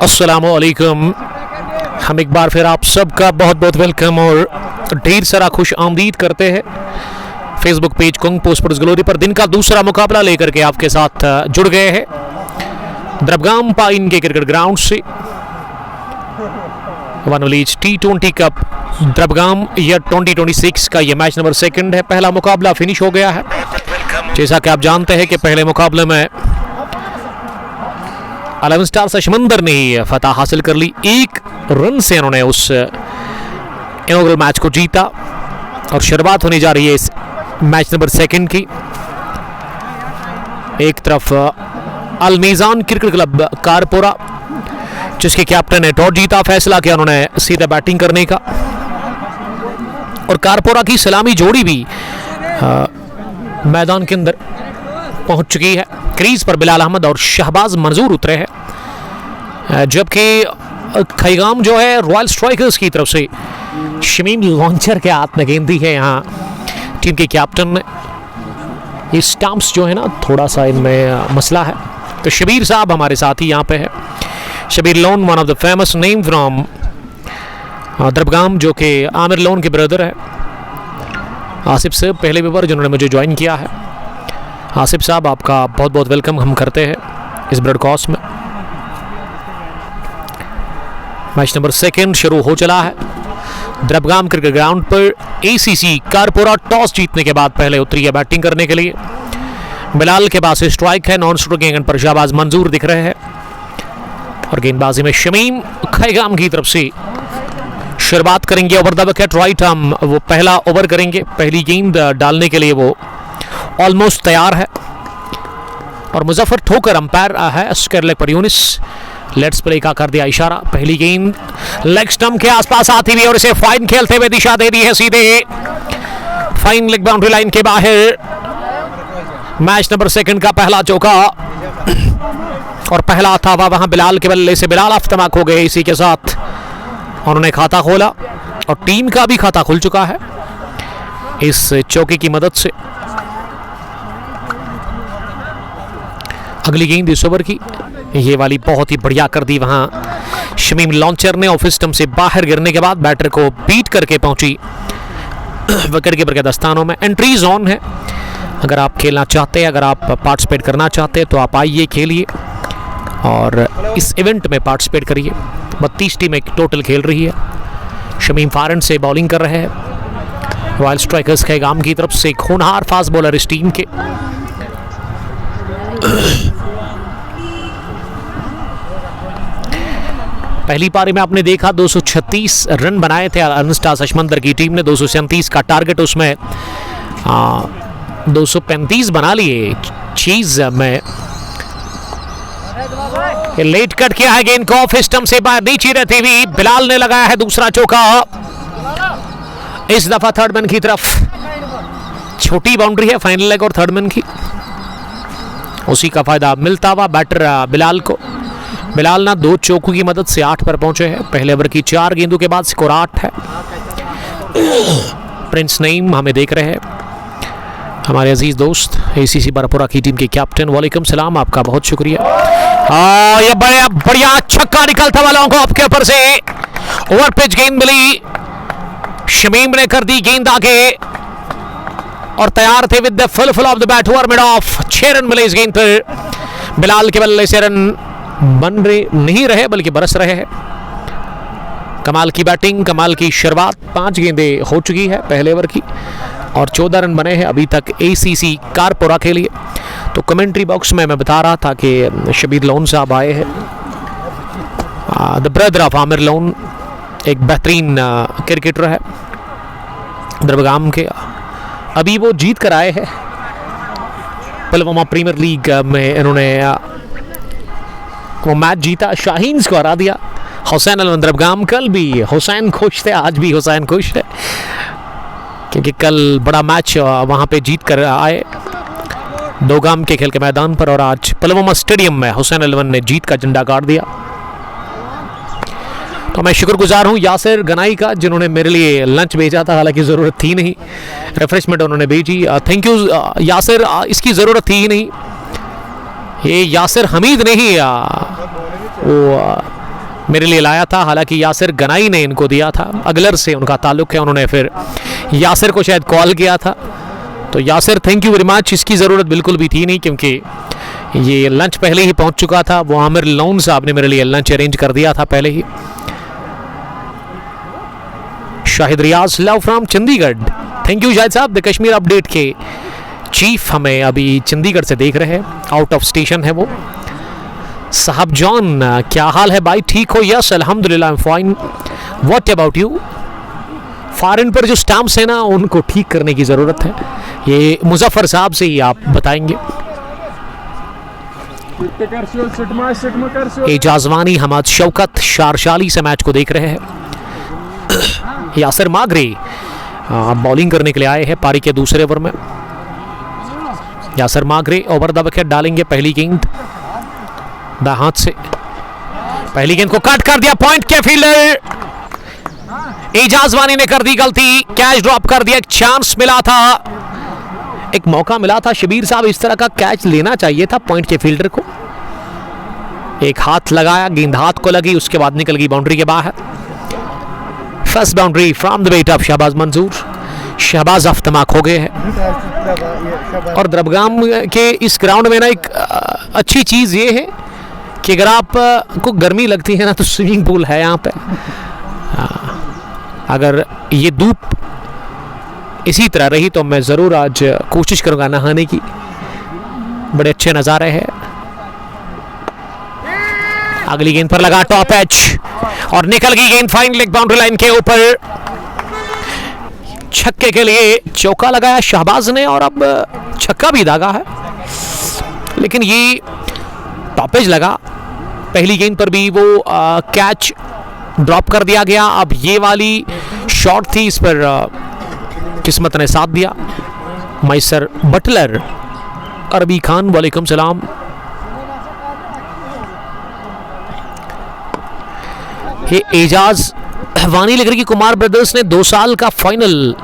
अस्सलामुअलैकुम। हम एक बार फिर आप सबका बहुत बहुत वेलकम और ढेर सारा खुश आमदीद करते हैं Facebook page kung sports glory पर। दिन का दूसरा मुकाबला लेकर के आपके साथ जुड़ गए हैं द्रबगाम पाइन के क्रिकेट ग्राउंड से। One village T20 cup Drabgam year 2026 का यह मैच नंबर 2 है। पहला मुकाबला फिनिश हो गया है। जैसा कि आप जानते हैं कि पहले मुकाबले में 11 स्टार सशमंदर ने ही फतह हासिल कर ली। 1 रन से उन्होंने उस इनॉग्रल मैच को जीता और शुरुआत होने जा रही है इस मैच नंबर 2 की। एक तरफ अलमीजान क्रिकेट क्लब कारपोरा जिसके कैप्टन ने टॉस जीता, फैसला किया उन्होंने सीधा बैटिंग करने का और कारपोरा की सलामी जोड़ी भी मैदान के अंदर पहुंच चुकी है। क्रीज पर बिलाल अहमद और शहबाज मंजूर उतरे हैं, जबकि खैगाम जो है रॉयल स्ट्राइकर्स की तरफ से शमीम लॉन्चर के हाथ में गेंद दी है। यहाँ टीम के कैप्टन ने ये स्टंप्स जो है ना थोड़ा सा इनमें मसला है, तो शबीर साहब हमारे साथ ही यहाँ पे है। Shabir Lone one of the famous name from Drabgam, जो कि आमिर लोन के ब्रदर है। आसिफ से पहले व्यूअर जिन्होंने मुझे ज्वाइन किया है। आसिफ साहब आपका बहुत बहुत वेलकम हम करते हैं इस ब्रॉडकास्ट में। मैच नंबर 2 शुरू हो चला है द्रबगाम क्रिकेट ग्राउंड पर। ACC कारपोरा टॉस जीतने के बाद पहले उतरी है बैटिंग करने के लिए। बिलाल के पास स्ट्राइक है, नॉन स्ट्राइकिंग एंड पर शहबाज मंजूर दिख रहे हैं और गेंदबाजी में शमीम खैगाम की तरफ से शुरुआत करेंगे। Over the wicket right arm वो पहला ओवर करेंगे। पहली गेंद डालने के लिए वो ऑलमोस्ट तैयार है और मुजफ्फर ठोकर अंपायर है। स्क्वायर लेग पर यूनिस लेट्स प्ले का कर दिया इशारा। पहली गेंद लेग स्टंप के आसपास आती हुई और इसे फाइन खेलते हुए दिशा दे दी है सीधे फाइन लेग बाउंड्री लाइन के बाहर। मैच नंबर 2 का पहला चौका और पहला था वहां बिलाल के बल्ले से। बिलाल अफ्तमाक हो गए इसी के साथ, उन्होंने खाता खोला और टीम का भी खाता खुल चुका है इस चौके की मदद से। अगली गेंद इस ओवर की ये वाली बहुत ही बढ़िया कर दी वहां शमीम लॉन्चर ने। ऑफ स्टंप से बाहर गिरने के बाद बैटर को बीट करके पहुंची विकेट कीपर के दस्तानों में। एंट्री जोन है, अगर आप खेलना चाहते हैं, अगर आप पार्टिसिपेट करना चाहते हैं तो आप आइए, खेलिए और इस इवेंट में पार्टिसिपेट करिए। 32 टीमें टोटल खेल रही है। शमीम फारन से बॉलिंग कर रहे हैं रॉयल स्ट्राइकर्स खैगाम की तरफ से। खूनहार फास्ट बॉलर इस टीम के। पहली पारी में आपने देखा 236 रन बनाए थे अनस्टा सशमंदर की टीम ने। 237 का टारगेट, उसमें 235 बना लिए चीज में। लेट कट किया है गेंद को, ऑफ स्टंप से बाहर नीचे रहती हुई बिलाल ने लगाया है दूसरा चौका। इस दफा थर्ड मैन की तरफ छोटी बाउंड्री है फाइनल लेग और थर्ड मैन की, उसी का फायदा मिलता हुआ बैटर बिलाल को। बिलाल ना 2 चौकों की मदद से 8 पर पहुंचे हैं। पहले ओवर की 4 गेंदों के बाद स्कोर 8 है। प्रिंस नईम हमें देख रहे हैं, हमारे अजीज दोस्त ACC बरपुरा की टीम के कैप्टन। वालेकुम सलाम, आपका बहुत शुक्रिया। ये बढ़िया छक्का निकलता वालों को आपके ऊपर से। ओवर पिच गेंद मिली, शमीम ने कर दी गेंद आगे और तैयार थे with the full of the bat. Over mid of 6 run मिले इस गेंद पर। बिलाल के बल्ले से रन बन रहे नहीं रहे बल्कि बरस रहे हैं। कमाल की बैटिंग, कमाल की शुरुआत। 5 गेंदें हो चुकी है पहले ओवर की और 14 रन बने हैं अभी तक ACC कारपोरा के लिए। तो कमेंट्री बॉक्स में मैं बता रहा था कि शबीर लोन साहब आए हैं, the brother of Aamir loan, एक बेहतरीन क्रिकेटर है द्रबगाम के। अभी वो जीत कर आए हैं पुलवामा प्रीमियर लीग में। इन्होंने वो मैच जीता, शाहीन्स को हरा दिया। हुसैन अलवन द्रबगाम, कल भी हुसैन खुश थे, आज भी हुसैन खुश है क्योंकि कल बड़ा मैच वहाँ पे जीत कर आए दोगाम के खेल के मैदान पर और आज पुलवामा स्टेडियम में हुसैन अलवन ने जीत का झंडा गाड़ दिया। तो मैं शुक्रगुजार हूँ यासिर गनाई का जिन्होंने मेरे लिए लंच भेजा था, हालांकि ज़रूरत थी नहीं, रिफ्रेशमेंट उन्होंने भेजी। थैंक यू यासिर, इसकी ज़रूरत थी ही नहीं। ये यासिर हमीद ने ही मेरे लिए लाया था, हालांकि यासिर गनाई ने इनको दिया था, अगलर से उनका ताल्लुक है, उन्होंने फिर यासिर को शायद कॉल किया था। तो Yasir thank you very much, इसकी ज़रूरत बिल्कुल भी थी नहीं क्योंकि ये लंच पहले ही पहुंच चुका था। वो आमिर लोन साहब ने मेरे लिए लंच अरेंज कर दिया था पहले ही। Shahid Riyaz love from Chandigarh, thank you Shahid साहब। द कश्मीर अपडेट के चीफ हमें अभी चंडीगढ़ से देख रहे हैं, आउट ऑफ स्टेशन है वो। साहब जॉन क्या हाल है भाई, ठीक हो? यस अल्हम्दुलिल्लाह I am fine, what about you? Foreign पर जो स्टैम्प्स है ना उनको ठीक करने की ज़रूरत है, ये मुजफ्फर साहब से ही आप बताएंगे। एजाजवानी हमाद शौकत शारशाली से मैच को देख रहे हैं। यासिर मागरे बॉलिंग करने के लिए आए हैं पारी के दूसरे ओवर में। Yasir Magrey over the wicket डालेंगे पहली गेंद द हाथ से, पहली गेंद को कट कर दिया, पॉइंट के फील्डर एजाजवानी ने कर दी गलती, कैच ड्रॉप कर दिया। एक चांस मिला था, एक मौका मिला था शबीर साहब, इस तरह का कैच लेना चाहिए था पॉइंट के फील्डर को। एक हाथ लगाया, गेंद हाथ को लगी, उसके बाद निकल गई बाउंड्री के बाहर। First boundary from the bat of Shahbaz Manzoor. Shahbaz अफ्तमाक हो गए हैं। और द्रबगाम के इस ग्राउंड में ना एक अच्छी चीज़ ये है कि अगर आप को गर्मी लगती है ना तो स्विमिंग पूल है यहाँ पे। अगर ये धूप इसी तरह रही तो मैं ज़रूर आज कोशिश करूँगा नहाने की, बड़े अच्छे नज़ारे हैं। अगली गेंद पर लगा टॉप एच और निकल गई गेंद फाइन लेग बाउंड्री लाइन के ऊपर। छक्के के लिए चौका लगाया शहबाज ने और अब छक्का भी दागा है, लेकिन ये टॉप एज लगा। पहली गेंद पर भी वो कैच ड्रॉप कर दिया गया। अब ये वाली शॉट थी, इस पर किस्मत ने साथ दिया। मैसर बटलर अरबी खान वालेकुम सलाम। ये एजाज वानी लिख रही कि कुमार ब्रदर्स ने 2 साल का फाइनल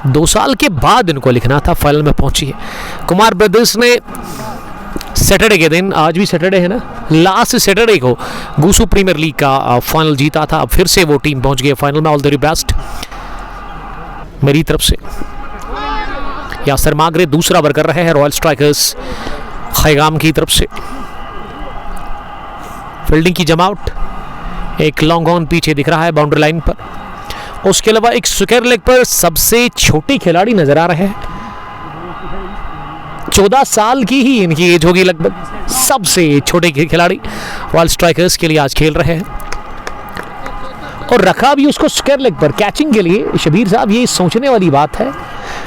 दो साल के बाद इनको लिखना था, फाइनल में पहुंची है कुमार ब्रदर्स ने। सैटरडे के दिन, आज भी सैटरडे है ना, लास्ट सैटरडे को गूसू प्रीमियर लीग का फाइनल जीता था। अब फिर से वो टीम पहुंच गई फाइनल में। ऑल द वेरी बेस्ट मेरी तरफ से। यासिर मागरे दूसरा ओवर कर रहे हैं रॉयल स्ट्राइकर्स खैगाम की तरफ से। फील्डिंग की जमावट, एक लॉन्ग ऑन पीछे दिख रहा है बाउंड्री लाइन पर। उसके अलावा एक स्क्वायर लेग पर सबसे छोटे खिलाड़ी नजर आ रहे हैं। 14 साल की ही इनकी एज होगी लगभग। सबसे छोटे खिलाड़ी रॉयल स्ट्राइकर्स के लिए आज खेल रहे हैं और रखा भी उसको स्क्वायर लेग पर कैचिंग के लिए। शबीर साहब ये सोचने वाली बात है,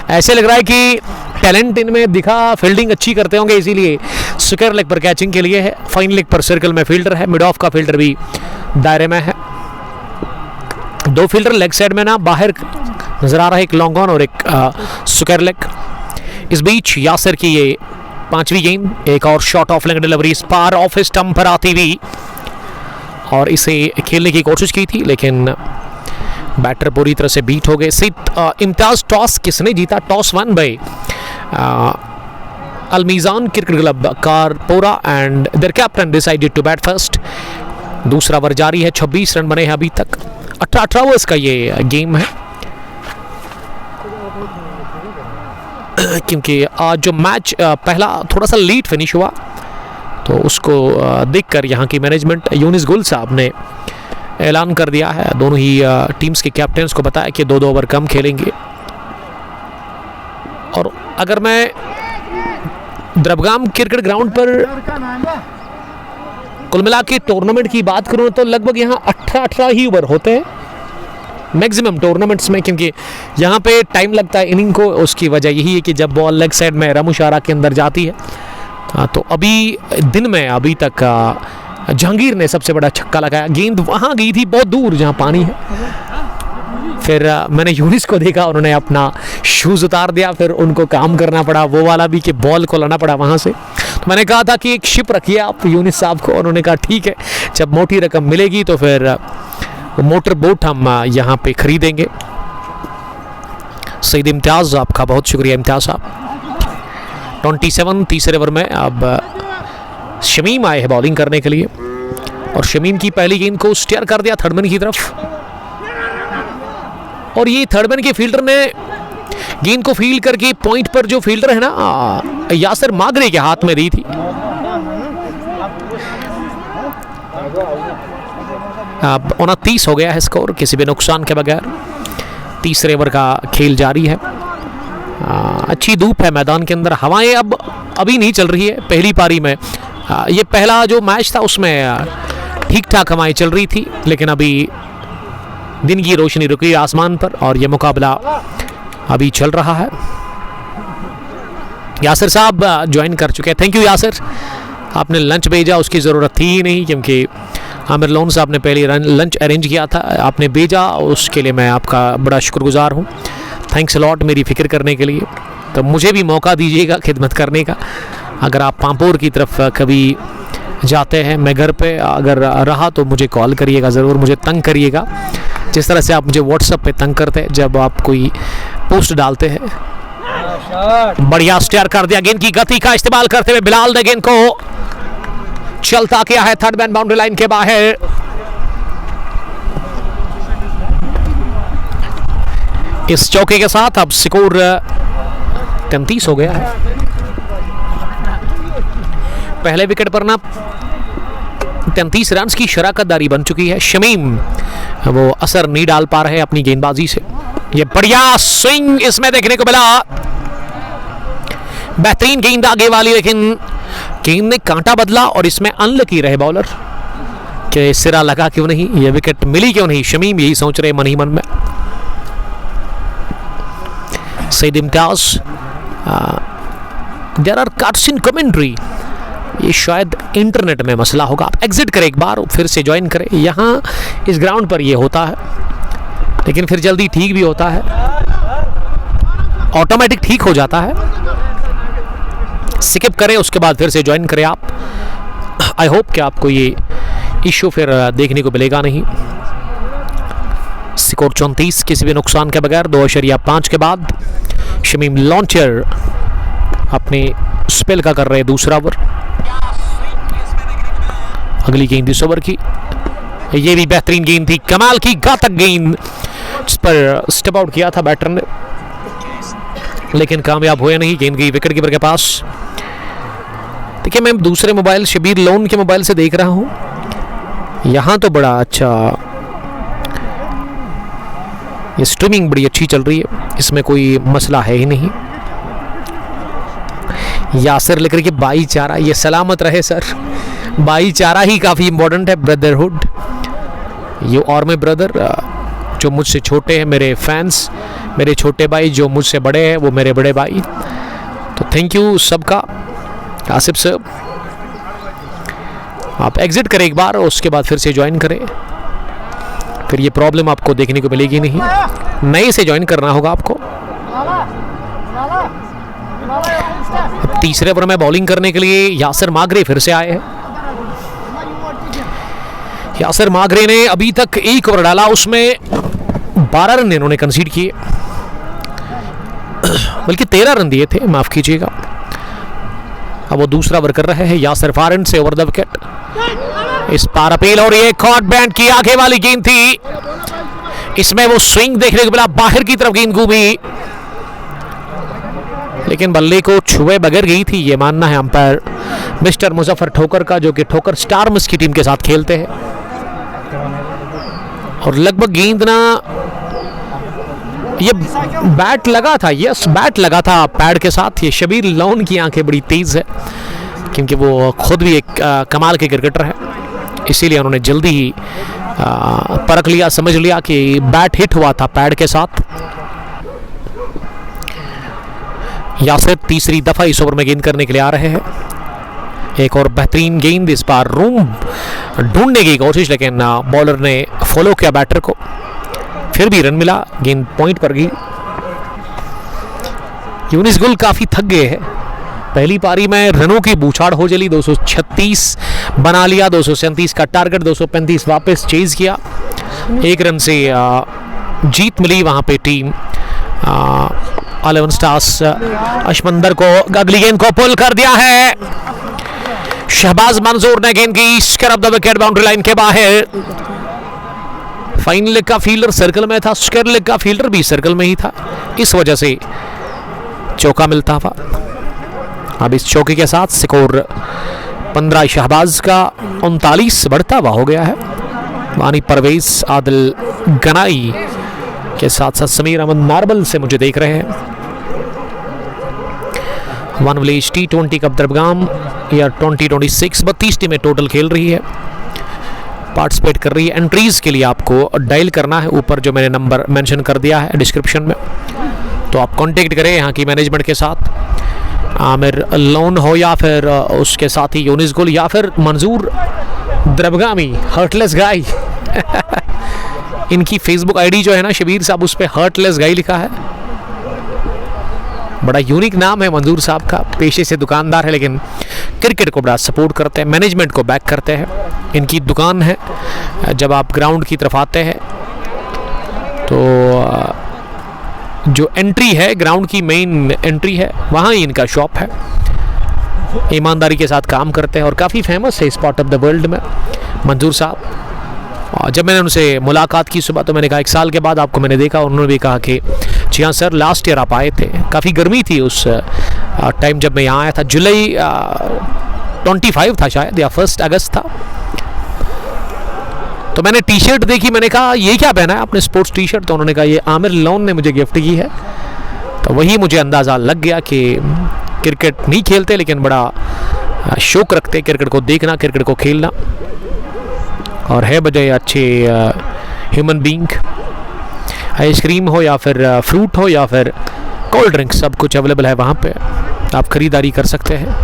ऐसे लग रहा है कि टैलेंट इनमें दिखा, फील्डिंग अच्छी करते होंगे इसीलिए स्क्वायर लेग पर कैचिंग के लिए है। फाइन लेग पर सर्कल में फील्डर है, मिड ऑफ का फील्डर भी दायरे में है। 2 फील्डर लेग साइड में ना बाहर नजर आ रहा है, एक लॉन्ग ऑन और एक स्क्वायर लेग। इस बीच यासिर की ये 5वीं गेंद, एक और शॉट ऑफ लेग डिलीवरी पार ऑफ स्टंप पर आती हुई और इसे खेलने की कोशिश की थी, लेकिन बैटर पूरी तरह से बीट हो गए। इम्तियाज टॉस किसने जीता? Toss won by Almizan cricket club Karpora and their captain decided to bat first. दूसरा ओवर जारी है, 26 रन बने हैं अभी तक। 18 ओवर्स का ये गेम है, क्योंकि आज जो मैच पहला थोड़ा सा लेट फिनिश हुआ तो उसको देखकर यहाँ की मैनेजमेंट यूनिस गुल साहब ने ऐलान कर दिया है, दोनों ही टीम्स के कैप्टन्स को बताया कि 2-2 ओवर कम खेलेंगे। और अगर मैं द्रबगाम क्रिकेट ग्राउंड पर कुल मिला के टूर्नामेंट की बात करूँ तो लगभग यहाँ 18 ही ओवर होते हैं मैक्सिमम टूर्नामेंट्स में, क्योंकि यहाँ पे टाइम लगता है इनिंग को। उसकी वजह यही है कि जब बॉल लेग साइड में रमुशारा के अंदर जाती है तो अभी दिन में अभी तक जहांगीर ने सबसे बड़ा छक्का लगाया। गेंद वहाँ गई थी बहुत दूर जहाँ पानी है। फिर मैंने यूनिस को देखा, उन्होंने अपना शूज़ उतार दिया, फिर उनको काम करना पड़ा वो वाला भी कि बॉल को लाना पड़ा वहाँ से। तो मैंने कहा था कि एक शिप रखिए आप यूनिस साहब को, उन्होंने कहा ठीक है, जब मोटी रकम मिलेगी तो फिर मोटर बोट हम यहाँ पे खरीदेंगे। सईद इम्तियाज़, आपका बहुत शुक्रिया इम्तियाज़ साहब। 27 तीसरे ओवर में अब शमीम आए हैं बॉलिंग करने के लिए और शमीम की पहली गेंद को स्टेयर कर दिया थर्डमैन की तरफ और ये थर्डमैन के फील्डर ने गेंद को फील्ड करके पॉइंट पर जो फील्डर है ना यासिर मागरे के हाथ में दी थी। अब 29 हो गया है स्कोर किसी भी नुकसान के बगैर। तीसरे ओवर का खेल जारी है। अच्छी धूप है मैदान के अंदर, हवाएं अब अभी नहीं चल रही है। पहली पारी में ये पहला जो मैच था उसमें ठीक ठाक हवाएं चल रही थी, लेकिन अभी दिन की रोशनी रुकी आसमान पर और ये मुकाबला अभी चल रहा है। यासिर साहब ज्वाइन कर चुके हैं, थैंक यू यासिर। आपने लंच भेजा, उसकी ज़रूरत थी ही नहीं क्योंकि आमिर लोन साहब ने पहले लंच अरेंज किया था, आपने भेजा, उसके लिए मैं आपका बड़ा शुक्रगुजार हूँ। थैंक्स अलॉट मेरी फ़िक्र करने के लिए। तो मुझे भी मौका दीजिएगा खिदमत करने का। अगर आप पांपोर की तरफ कभी जाते हैं, मैं घर पे अगर रहा तो मुझे कॉल करिएगा ज़रूर, मुझे तंग करिएगा जिस तरह से आप मुझे व्हाट्सएप पे तंग करते हैं जब आप कोई पोस्ट डालते हैं। बढ़िया स्टेयर कर दिया, गेंद की गति का इस्तेमाल करते हुए बिलाल ने गेंद को चलता किया है थर्ड मैन बाउंड्री लाइन के बाहर। इस चौके के साथ अब स्कोर 33 हो गया है। पहले विकेट पर ना 33 रन की शराकतदारी बन चुकी है। शमीम वो असर नहीं डाल पा रहे अपनी गेंदबाजी से। ये बढ़िया स्विंग इसमें देखने को मिला, बेहतरीन गेंद आगे वाली, लेकिन गेंद ने कांटा बदला और इसमें अनलकी रहे बॉलर कि सिरा लगा क्यों नहीं, ये विकेट मिली क्यों नहीं। शमीम यही सोच रहे मन ही मन में। Saeed Imtiaz, there are cuts in commentary. ये शायद इंटरनेट में मसला होगा, आप एग्जिट करें एक बार फिर से ज्वाइन करें। यहाँ इस ग्राउंड पर ये होता है लेकिन फिर जल्दी ठीक भी होता है, ऑटोमेटिक ठीक हो जाता है। स्किप करें उसके बाद फिर से ज्वाइन करें आप। आई होप कि आपको ये इशू फिर देखने को मिलेगा नहीं। स्कोर 34 किसी भी नुकसान के बगैर। 2.5 के बाद शमीम लॉन्चर अपने स्पेल का कर रहे दूसरा ओवर। अगली गेंद इस ओवर की, ये भी बेहतरीन गेंद थी, कमाल की घातक गेंद, जिस पर स्टेप आउट किया था बैटर ने लेकिन कामयाब हुए नहीं। गेंद गई विकेट कीपर के पास। देखिए मैं दूसरे मोबाइल शबीर लोन के मोबाइल से देख रहा हूं, यहां तो बड़ा अच्छा ये स्ट्रीमिंग बड़ी अच्छी चल रही है, इसमें कोई मसला है ही नहीं। यासिर लिख रही कि भाईचारा, ये सलामत रहे सर, भाईचारा ही काफ़ी इंपॉर्टेंट है, ब्रदरहुड। यू और माय ब्रदर, जो मुझसे छोटे हैं मेरे फैंस, मेरे छोटे भाई, जो मुझसे बड़े हैं वो मेरे बड़े भाई। तो थैंक यू सबका। आसिफ साहब आप एग्जिट करें एक बार और उसके बाद फिर से ज्वाइन करें, फिर ये प्रॉब्लम आपको देखने को मिलेगी नहीं। नए से ज्वाइन करना होगा आपको। तीसरे ओवर में बॉलिंग करने के लिए यासिर मागरे फिर से आए हैं। यासिर मागरे ने अभी तक एक ओवर डाला, उसमें 12 रन इन्होंने कंसीड किए, बल्कि 13 रन दिए थे, माफ कीजिएगा। अब वो दूसरा ओवर कर रहे हैं यासिर फारन से ओवर द विकेट। इस पार अपील और ये कॉट बैंड की आगे वाली गेंद थी, इसमें वो स्विंग देखने को मिला, बाहर की तरफ गेंद घूमी लेकिन बल्ले को छुए बगैर गई थी, ये मानना है अंपायर मिस्टर मुजफ्फर ठोकर का, जो कि ठोकर स्टार्स की टीम के साथ खेलते हैं। और लगभग गेंद ना ये बैट लगा था, यस बैट लगा था पैड के साथ। ये शबीर लोन की आंखें बड़ी तेज है क्योंकि वो खुद भी एक कमाल के क्रिकेटर है, इसीलिए उन्होंने जल्दी ही परख लिया, समझ लिया कि बैट हिट हुआ था पैड के साथ। यासिर तीसरी दफा इस ओवर में गेंद करने के लिए आ रहे हैं। एक और बेहतरीन गेंद, इस बार रूम ढूंढने की कोशिश लेकिन बॉलर ने फॉलो किया बैटर को, फिर भी रन मिला, गेंद पॉइंट पर गई। यूनिस गुल काफी थक गए हैं, पहली पारी में रनों की बूछाड़ हो चली, 236 बना लिया, 237 का टारगेट, 235 वापस चेज किया, 1 रन से जीत मिली वहां पे टीम 11 स्टार्स अशमंदर को अगली गेंद को पुल कर दिया है। शहबाज मंजूर ने गेंद की square of the wicket, boundary line के बाहर। फाइन लेग का फील्डर सर्कल में था, स्क्वायर लेग का फील्डर भी सर्कल में ही था, इस वजह से चौका मिलता हुआ। अब इस चौके के साथ स्कोर 15 शहबाज का 39 बढ़ता हुआ हो गया है। वानी परवेज, आदिल गनाई के साथ साथ समीर अहमद नार्बल से मुझे देख रहे हैं। वन विलेज T20 कप दरबगाम या 2026 32 टीमें टोटल खेल रही है, पार्टिसिपेट कर रही है। एंट्रीज के लिए आपको डायल करना है, ऊपर जो मैंने नंबर मेंशन कर दिया है डिस्क्रिप्शन में, तो आप कांटेक्ट करें यहाँ की मैनेजमेंट के साथ। आमिर लोन हो या फिर उसके साथ ही यूनिस गुल या फिर मंजूर द्रबगामी हर्टलेस गाय इनकी फेसबुक आईडी जो है ना शबीर साहब, उस पर हर्टलेस गाय लिखा है। बड़ा यूनिक नाम है मंजूर साहब का, पेशे से दुकानदार है लेकिन क्रिकेट को बड़ा सपोर्ट करते हैं, मैनेजमेंट को बैक करते हैं। इनकी दुकान है, जब आप ग्राउंड की तरफ आते हैं तो जो एंट्री है ग्राउंड की मेन एंट्री है, वहाँ ही इनका शॉप है। ईमानदारी के साथ काम करते हैं और काफ़ी फेमस है इस पार्ट ऑफ द वर्ल्ड में मंजूर साहब। और जब मैंने उनसे मुलाकात की सुबह, तो मैंने कहा 1 साल के बाद आपको मैंने देखा, उन्होंने भी कहा कि जी हाँ सर, लास्ट ईयर आप आए थे, काफ़ी गर्मी थी उस टाइम जब मैं यहाँ आया था। जुलाई 25 था शायद, या 1 अगस्त था। तो मैंने टी शर्ट देखी, मैंने कहा ये क्या पहना है आपने, स्पोर्ट्स टी शर्ट? तो उन्होंने कहा ये आमिर लोन ने मुझे गिफ्ट की है। तो वही मुझे अंदाज़ा लग गया कि क्रिकेट नहीं खेलते लेकिन बड़ा शौक रखते क्रिकेट को देखना, क्रिकेट को खेलना, और है बजाय अच्छे ह्यूमन बीइंग। आइसक्रीम हो या फिर फ्रूट हो या फिर कोल्ड ड्रिंक, सब कुछ अवेलेबल है वहाँ पे, आप ख़रीदारी कर सकते हैं।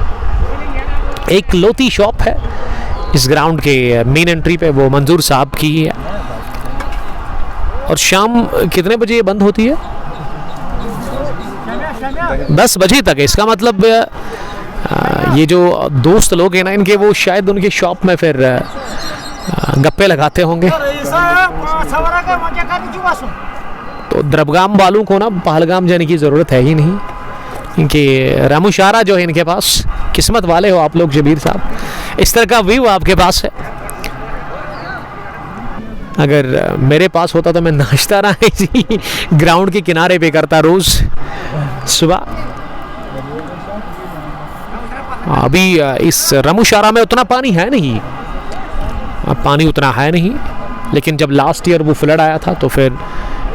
एक लोती शॉप है इस ग्राउंड के मेन एंट्री पे, वो मंजूर साहब की है। और शाम कितने बजे ये बंद होती है? 10 बजे तक। इसका मतलब ये जो दोस्त लोग हैं ना इनके, वो शायद उनके शॉप में फिर गप्पे लगाते होंगे। तो द्रबगाम वालों को ना पहलगाम जाने की ज़रूरत है ही नहीं, क्योंकि रामुशारा जो है इनके पास। किस्मत वाले हो आप लोग जबीर साहब, इस तरह का व्यू आपके पास है। अगर मेरे पास होता तो मैं नाश्ता ना इसी ग्राउंड के किनारे पे करता रोज़ सुबह। अभी इस रामुशारा में उतना पानी है नहीं, पानी उतना है नहीं, लेकिन जब लास्ट ईयर वो फ्लड आया था तो फिर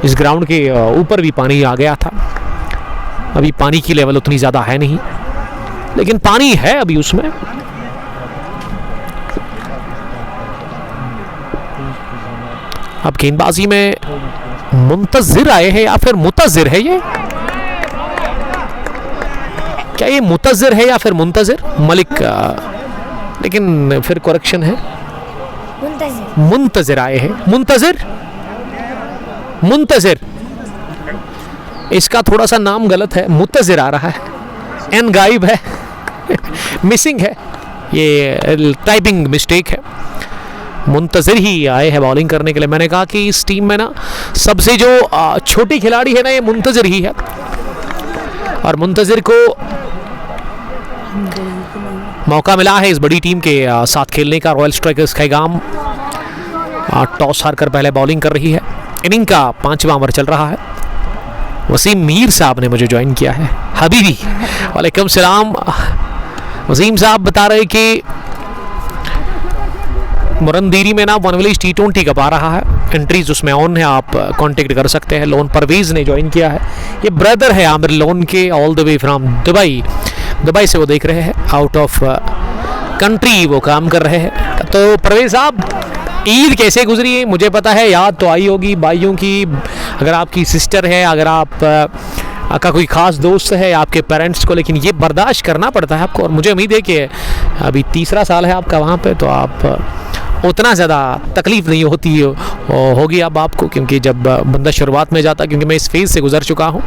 इस ग्राउंड के ऊपर भी पानी आ गया था। अभी पानी की लेवल उतनी ज़्यादा है नहीं, लेकिन पानी है अभी उसमें। अब गेंदबाजी में मुंतजिर आए हैं या फिर मुतजिर है ये? क्या ये मुतजिर है या फिर मुंतजिर? मलिक, लेकिन फिर करेक्शन है, मुंतजिर आए हैं। मुंतजिर, मुंतजिर, इसका थोड़ा सा नाम गलत है, मुतजिर आ रहा है, एन गायब है मिसिंग है, ये टाइपिंग मिस्टेक है। मुंतजिर ही आए हैं बॉलिंग करने के लिए। मैंने कहा कि इस टीम में ना सबसे जो छोटे खिलाड़ी है ना, ये मुंतजिर ही है, और मुंतजिर को मौका मिला है इस बड़ी टीम के साथ खेलने का। रॉयल स्ट्राइकर्स खैगाम टॉस हारकर पहले बॉलिंग कर रही है। इनिंग का 5वां ओवर चल रहा है। वसीम मीर साहब ने मुझे ज्वाइन किया है, हबीबी वालेकुम सलाम। वसीम साहब बता रहे कि मुरंदीरी में ना वन विलेज T20 कप आ रहा है, एंट्रीज उसमें ऑन है, आप कांटेक्ट कर सकते हैं। लोन परवेज ने ज्वाइन किया है, ये ब्रदर है आमिर लोन के, all the way from Dubai. Dubai से वो देख रहे हैं, आउट ऑफ कंट्री वो काम कर रहे हैं। तो परवेज साहब, ईद कैसे गुजरी है? मुझे पता है याद तो आई होगी भाइयों की, अगर आपकी सिस्टर है, अगर आपका कोई ख़ास दोस्त है, आपके पेरेंट्स को, लेकिन ये बर्दाश्त करना पड़ता है आपको। और मुझे उम्मीद है कि अभी 3रा साल है आपका वहाँ पे, तो आप उतना ज़्यादा तकलीफ़ नहीं होती होगी अब आपको, क्योंकि जब बंदा शुरुआत में जाता, क्योंकि मैं इस फेज़ से गुजर चुका हूँ।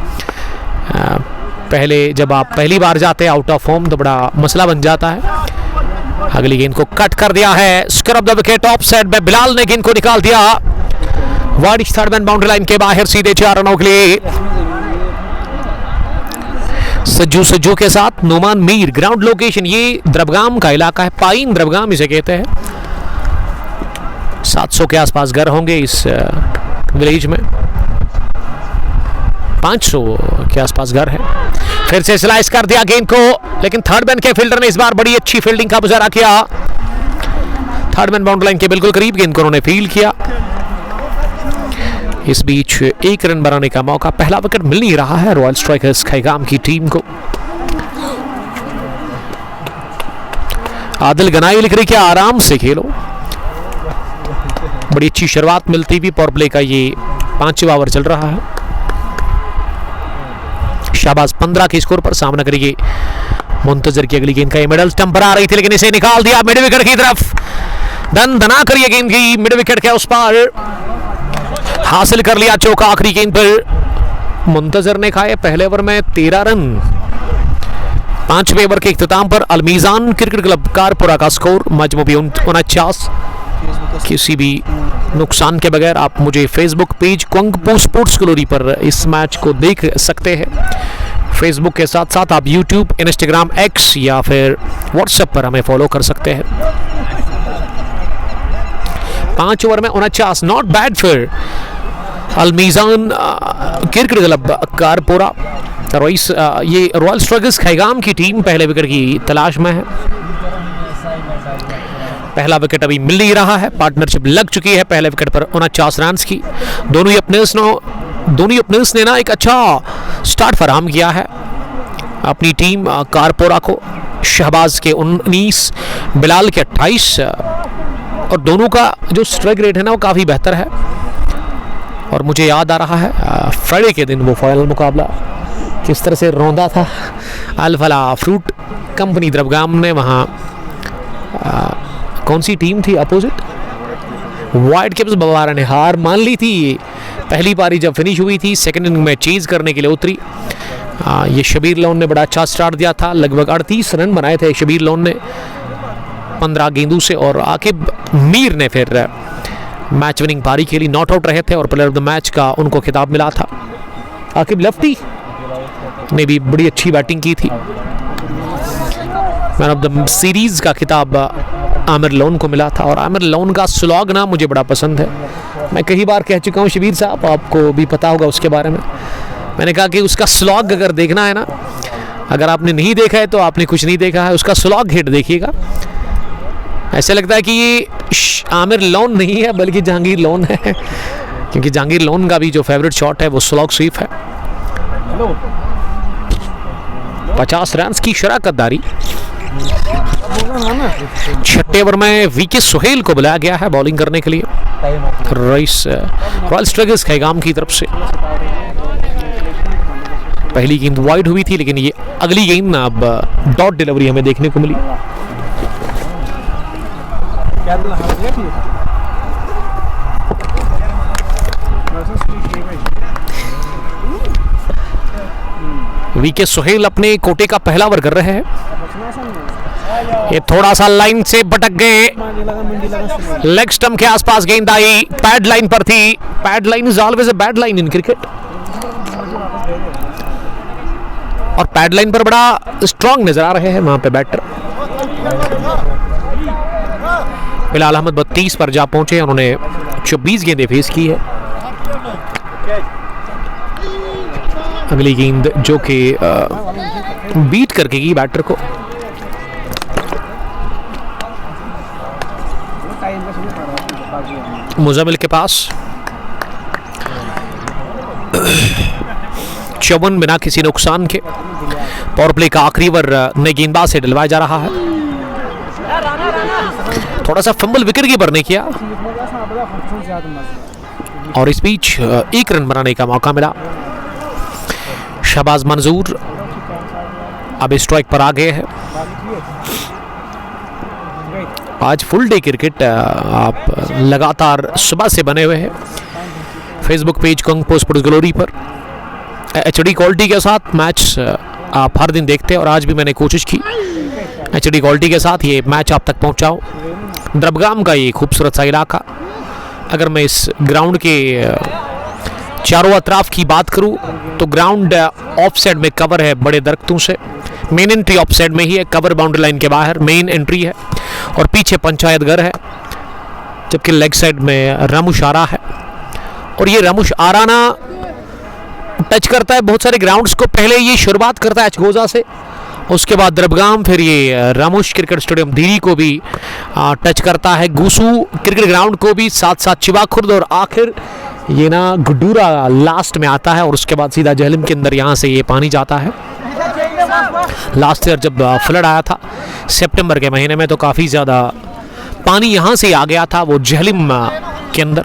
पहले जब आप पहली बार जाते हैं आउट ऑफ फॉर्म तो बड़ा मसला बन जाता है। अगली गेंद को कट कर दिया है, square of the wicket, of side में बिलाल ने गेंद को निकाल दिया। Wide third man boundary line के बाहर, सीधे 4 रनों के लिए सज्जू के साथ नोमान मीर। ग्राउंड लोकेशन ये द्रबगाम का इलाका है, पाइन द्रबगाम इसे कहते हैं। 700 के आसपास घर होंगे इस विलेज में, 500 के आसपास घर है। फिर से स्लाइस कर दिया गेंद को, लेकिन थर्ड मैन के फील्डर ने इस बार बड़ी अच्छी फील्डिंग का मुजाहरा किया। थर्ड मैन बाउंड्री लाइन के बिल्कुल करीब गेंद को उन्होंने फील्ड किया। इस बीच 1 रन बनाने का मौका, पहला विकेट मिल नहीं रहा है रॉयल स्ट्राइकर्स खैगाम की टीम को। आदिल गनाई लिख रही कि आराम से खेलो। बड़ी अच्छी शुरुआत मिलती हुई पावर प्ले का ये 5वां ओवर चल रहा है। शाहबाज 15 के स्कोर पर सामना करेगी मुंतजर की अगली गेंद का। ये मिडल स्टंप पर आ रही थी, लेकिन इसे निकाल दिया मिड विकेट की तरफ। दन दना कर ये गेंद की मिड विकेट के उस पार हासिल कर लिया चौका आखिरी गेंद पर। मुंतजर ने खाए पहले ओवर में 13 रन। 5वें ओवर के इख्तिताम पर अलमीजान क्रिकेट क्लब कारपुरा का स्कोर मजमूई 49। किसी भी नुकसान के बगैर आप मुझे फेसबुक पेज क्वंगपू स्पोर्ट्स ग्लोरी पर इस मैच को देख सकते हैं। फेसबुक के साथ साथ आप यूट्यूब, इंस्टाग्राम, एक्स या फिर व्हाट्सएप पर हमें फॉलो कर सकते हैं। 5 ओवर में 49, नॉट बैड फिर अलमीजान क्रिकेट क्लब कारपोरा। ये रॉयल स्ट्राइकर्स खैगाम की टीम पहले विकेट की तलाश में है। पहला विकेट अभी मिल नहीं रहा है, पार्टनरशिप लग चुकी है पहले विकेट पर 49 रन की। दोनों ही ओपनर्स ने ना एक अच्छा स्टार्ट फराहम किया है अपनी टीम कारपोरा को। शहबाज के 19, बिलाल के 28 और दोनों का जो स्ट्राइक रेट है ना वो काफ़ी बेहतर है। और मुझे याद आ रहा है फ्राइडे के दिन वो फाइनल मुकाबला किस तरह से रौंदा था। अल-फला फ्रूट कंपनी द्रबगाम ने वहाँ कौन सी टीम थी अपोजिट, वाइट कैप्स बवारा ने हार मान ली थी। पहली पारी जब फिनिश हुई थी, सेकंड इनिंग में चेज करने के लिए उतरी। ये शबीर लोन ने बड़ा अच्छा स्टार्ट दिया था, लगभग 38 रन बनाए थे शबीर लोन ने 15 गेंदों से। और आकिब मीर ने फिर मैच विनिंग पारी के लिए नॉट आउट रहे थे और प्लेयर ऑफ द मैच का उनको खिताब मिला था। आकिब लफ्टी ने भी बड़ी अच्छी बैटिंग की थी। मैन ऑफ द सीरीज का खिताब आमिर लोन को मिला था। और आमिर लोन का स्लॉग ना मुझे बड़ा पसंद है। मैं कई बार कह चुका हूँ शबीर साहब, आपको भी पता होगा उसके बारे में। मैंने कहा कि उसका स्लॉग अगर देखना है ना, अगर आपने नहीं देखा है तो आपने कुछ नहीं देखा है। उसका स्लॉग हिट देखिएगा, ऐसे लगता है कि ये आमिर लोन नहीं है बल्कि जहांगीर लोन है, क्योंकि जहांगीर लोन का भी जो फेवरेट शॉट है वो स्लॉग स्वीप है। 50 रन की शराकतदारी। 6ठे ओवर में वीके सुहेल को बुलाया गया है बॉलिंग करने के लिए रॉयल स्ट्राइकर्स खैगाम की तरफ से। पहली गेंद वाइड हुई थी, लेकिन ये अगली गेंद ना अब डॉट डिलीवरी हमें देखने को मिली। वीके सुहेल अपने कोटे का पहला ओवर कर रहे हैं। ये थोड़ा सा लाइन से भटक गए, लेग स्टंप के आसपास गेंद आई, पैड लाइन पर थी। Pad line is always a bad line in cricket. और पैड लाइन पर बड़ा स्ट्रांग नजर आ रहे हैं वहां पे बैटर। बिलाल अहमद 32 पर जा पहुंचे, उन्होंने 24 गेंदें फेस की है। अगली गेंद जो कि बीट करके की बैटर को। मुजामिल के पास 54 बिना किसी नुकसान के। पावर प्ले का आखिरी ओवर नए गेंदबाज से डलवाया जा रहा है। थोड़ा सा फंबल विकेट कीपर ने किया और इस बीच 1 रन बनाने का मौका मिला। शहबाज मंजूर अब स्ट्राइक पर आ गए हैं। आज फुल डे क्रिकेट आप लगातार सुबह से बने हुए हैं फेसबुक पेज क्वंगपू स्पोर्ट्स ग्लोरी पर। एचडी क्वालिटी के साथ मैच आप हर दिन देखते हैं और आज भी मैंने कोशिश की एचडी क्वालिटी के साथ ये मैच आप तक पहुंचाऊं। द्रबगाम का ये खूबसूरत सा इलाका, अगर मैं इस ग्राउंड के चारों अतराफ की बात करूं तो ग्राउंड ऑफ साइड में कवर है बड़े दरख्तों से। मेन एंट्री ऑफ साइड में ही है, कवर बाउंड्री लाइन के बाहर मेन एंट्री है और पीछे पंचायत घर है, जबकि लेग साइड में रामुश आरा है। और ये रामुश आराना टच करता है बहुत सारे ग्राउंड्स को। पहले ये शुरुआत करता है अचगोजा से, उसके बाद द्रबगाम, फिर ये रामुश क्रिकेट स्टेडियम धीरी को भी टच करता है, गूसू क्रिकेट ग्राउंड को भी, साथ साथ चिवाखुर्द, और आखिर ये ना गुड्डूरा लास्ट में आता है और उसके बाद सीधा जहलम के अंदर यहाँ से ये पानी जाता है। लास्ट ईयर जब फ्लड आया था सितंबर के महीने में तो काफ़ी ज़्यादा पानी यहाँ से आ गया था वो जहलम के अंदर।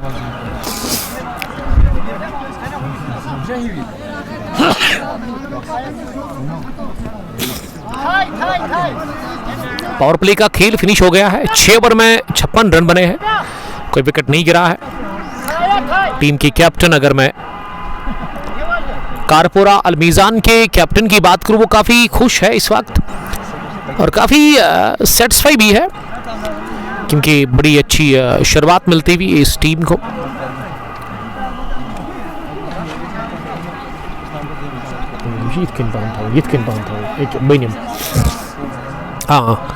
पावर प्ले का खेल फिनिश हो गया है। 6 ओवर में 56 रन बने हैं, कोई विकेट नहीं गिरा है। टीम की कैप्टन, अगर मैं कारपोरा अलमीज़ान के कैप्टन की बात करूं, वो काफ़ी खुश है इस वक्त और काफ़ी सेटिस्फाई भी है, क्योंकि बड़ी अच्छी शुरुआत मिलती हुई इस टीम को। हाँ,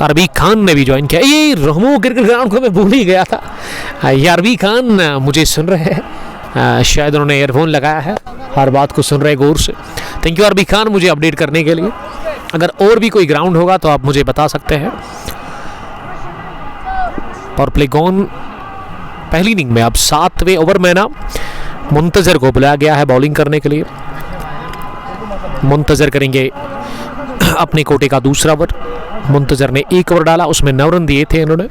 अरबी खान ने भी ज्वाइन किया। ये रहमो क्रिकेट ग्राउंड को मैं भूल ही गया था। ये अरबी खान मुझे सुन रहे हैं, शायद उन्होंने ईयरफोन लगाया है, हर बात को सुन रहे गौर से। थैंक यू अरबी खान मुझे अपडेट करने के लिए। अगर और भी कोई ग्राउंड होगा तो आप मुझे बता सकते हैं। और प्ले गॉन पहली इनिंग में अब 7वें ओवर में ना मुंतजर को बुलाया गया है बॉलिंग करने के लिए। मुंतजर करेंगे अपने कोटे का दूसरा ओवर। मुंतजर ने 1 ओवर डाला, उसमें 9 रन दिए थे इन्होंने।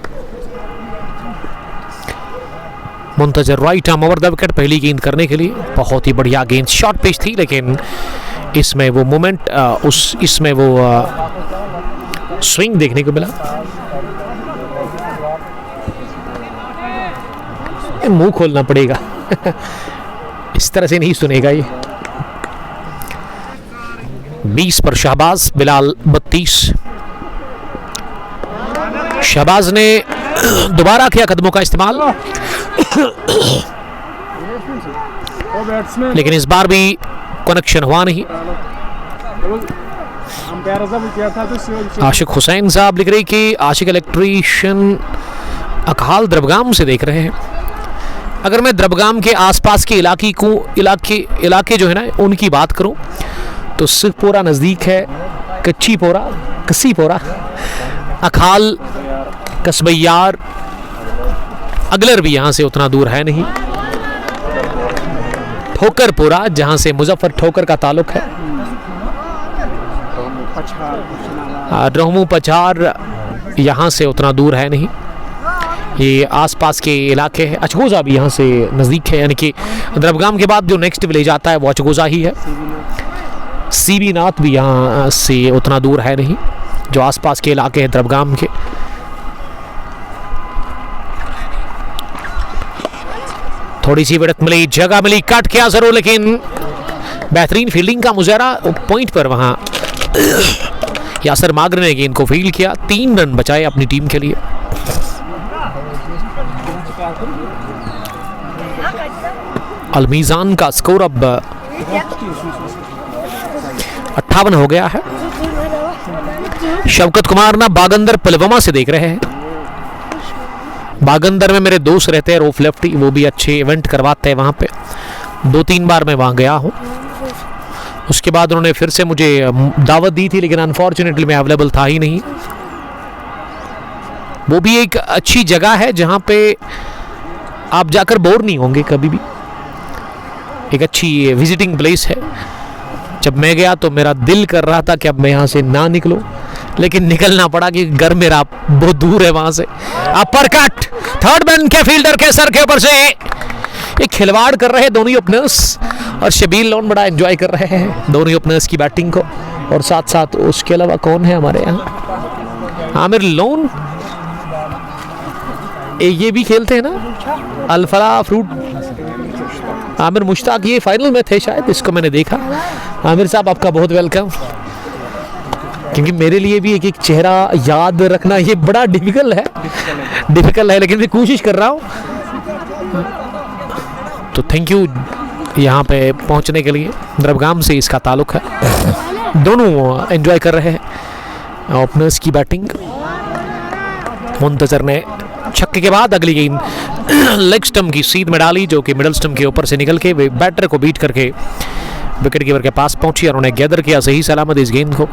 Muntazir right arm over the wicket पहली गेंद करने के लिए। बहुत ही बढ़िया गेंद, शॉर्ट पिच थी, लेकिन इसमें वो मोमेंट इसमें वो स्विंग देखने को मिला। मुंह खोलना पड़ेगा इस तरह से नहीं सुनेगा ये। 20 पर शहबाज, बिलाल 32। शहबाज ने दोबारा किया कदमों का इस्तेमाल, लेकिन इस बार भी कनेक्शन हुआ नहीं। आशिक हुसैन साहब लिख रहे कि आशिक इलेक्ट्रीशियन अकाल द्रबगाम से देख रहे हैं। अगर मैं द्रबगाम के आसपास के इलाके जो है ना उनकी बात करूं तो सिखपोरा नज़दीक है, कस्सीपोरा, अखाल, कसबैयार, अगलर भी यहाँ से उतना दूर है नहीं। ठोकरपुरा, जहाँ से मुजफ्फर ठोकर का ताल्लुक है। रहमू पछार यहाँ से उतना दूर है नहीं, ये आसपास के इलाके हैं। अचगोजा भी यहाँ से नज़दीक है, यानी कि द्रबगाम के बाद जो नेक्स्ट विलेज आता है वो अचगोजा ही है। सीबी नाथ भी यहाँ से उतना दूर है नहीं, जो आसपास के इलाके हैं द्रबगाम के। थोड़ी सी बढ़त मिली, जगह मिली, कट किया जरूर, लेकिन बेहतरीन फील्डिंग का मुजाहरा पॉइंट पर वहाँ यासर मागर ने गेंद को फील्ड किया। 3 रन बचाए अपनी टीम के लिए। अलमीज़ान का स्कोर अब 58 हो गया है। शवकत कुमार ना बागंदर पुलवामा से देख रहे हैं। बागंदर में मेरे दोस्त रहते हैं रोफ लेफ्टी, वो भी अच्छे इवेंट करवाते हैं वहाँ पे। 2-3 बार मैं वहाँ गया हूँ। उसके बाद उन्होंने फिर से मुझे दावत दी थी, लेकिन अनफॉर्चुनेटली मैं अवेलेबल था ही नहीं। वो भी एक अच्छी जगह है जहाँ पे आप जाकर बोर नहीं होंगे कभी भी। एक अच्छी विजिटिंग प्लेस है। जब मैं गया तो मेरा दिल कर रहा था कि अब मैं यहाँ से ना निकलूं, लेकिन निकलना पड़ा कि घर मेरा बहुत दूर है वहाँ से। अपर कट, थर्ड मैन के फील्डर के सर के ऊपर से एक खिलवाड़ कर रहे हैं दोनों ओपनर्स, और शबील लोन बड़ा एंजॉय कर रहे हैं दोनों ओपनर्स की बैटिंग को। और साथ साथ उसके अलावा कौन है हमारे यहाँ, आमिर लोन, ये भी खेलते हैं ना, अल्फला फ्रूट, आमिर मुश्ताक, ये फाइनल में थे शायद, इसको मैंने देखा। आमिर साहब आपका बहुत वेलकम, क्योंकि मेरे लिए भी एक एक चेहरा याद रखना ये बड़ा डिफिकल्ट है, लेकिन मैं कोशिश कर रहा हूँ। तो थैंक यू यहाँ पे पहुँचने के लिए। द्रबगाम से इसका ताल्लुक है। दोनों एंजॉय कर रहे हैं ओपनर्स की बैटिंग। मुंतजर ने छक्के के बाद अगली गेंद लेग स्टंप की सीध में डाली, जो कि मिडल स्टंप के ऊपर से निकल के वे बैटर को बीट करके विकेट कीपर के पास पहुंची और उन्हें गैदर किया सही सलामत इस गेंद को।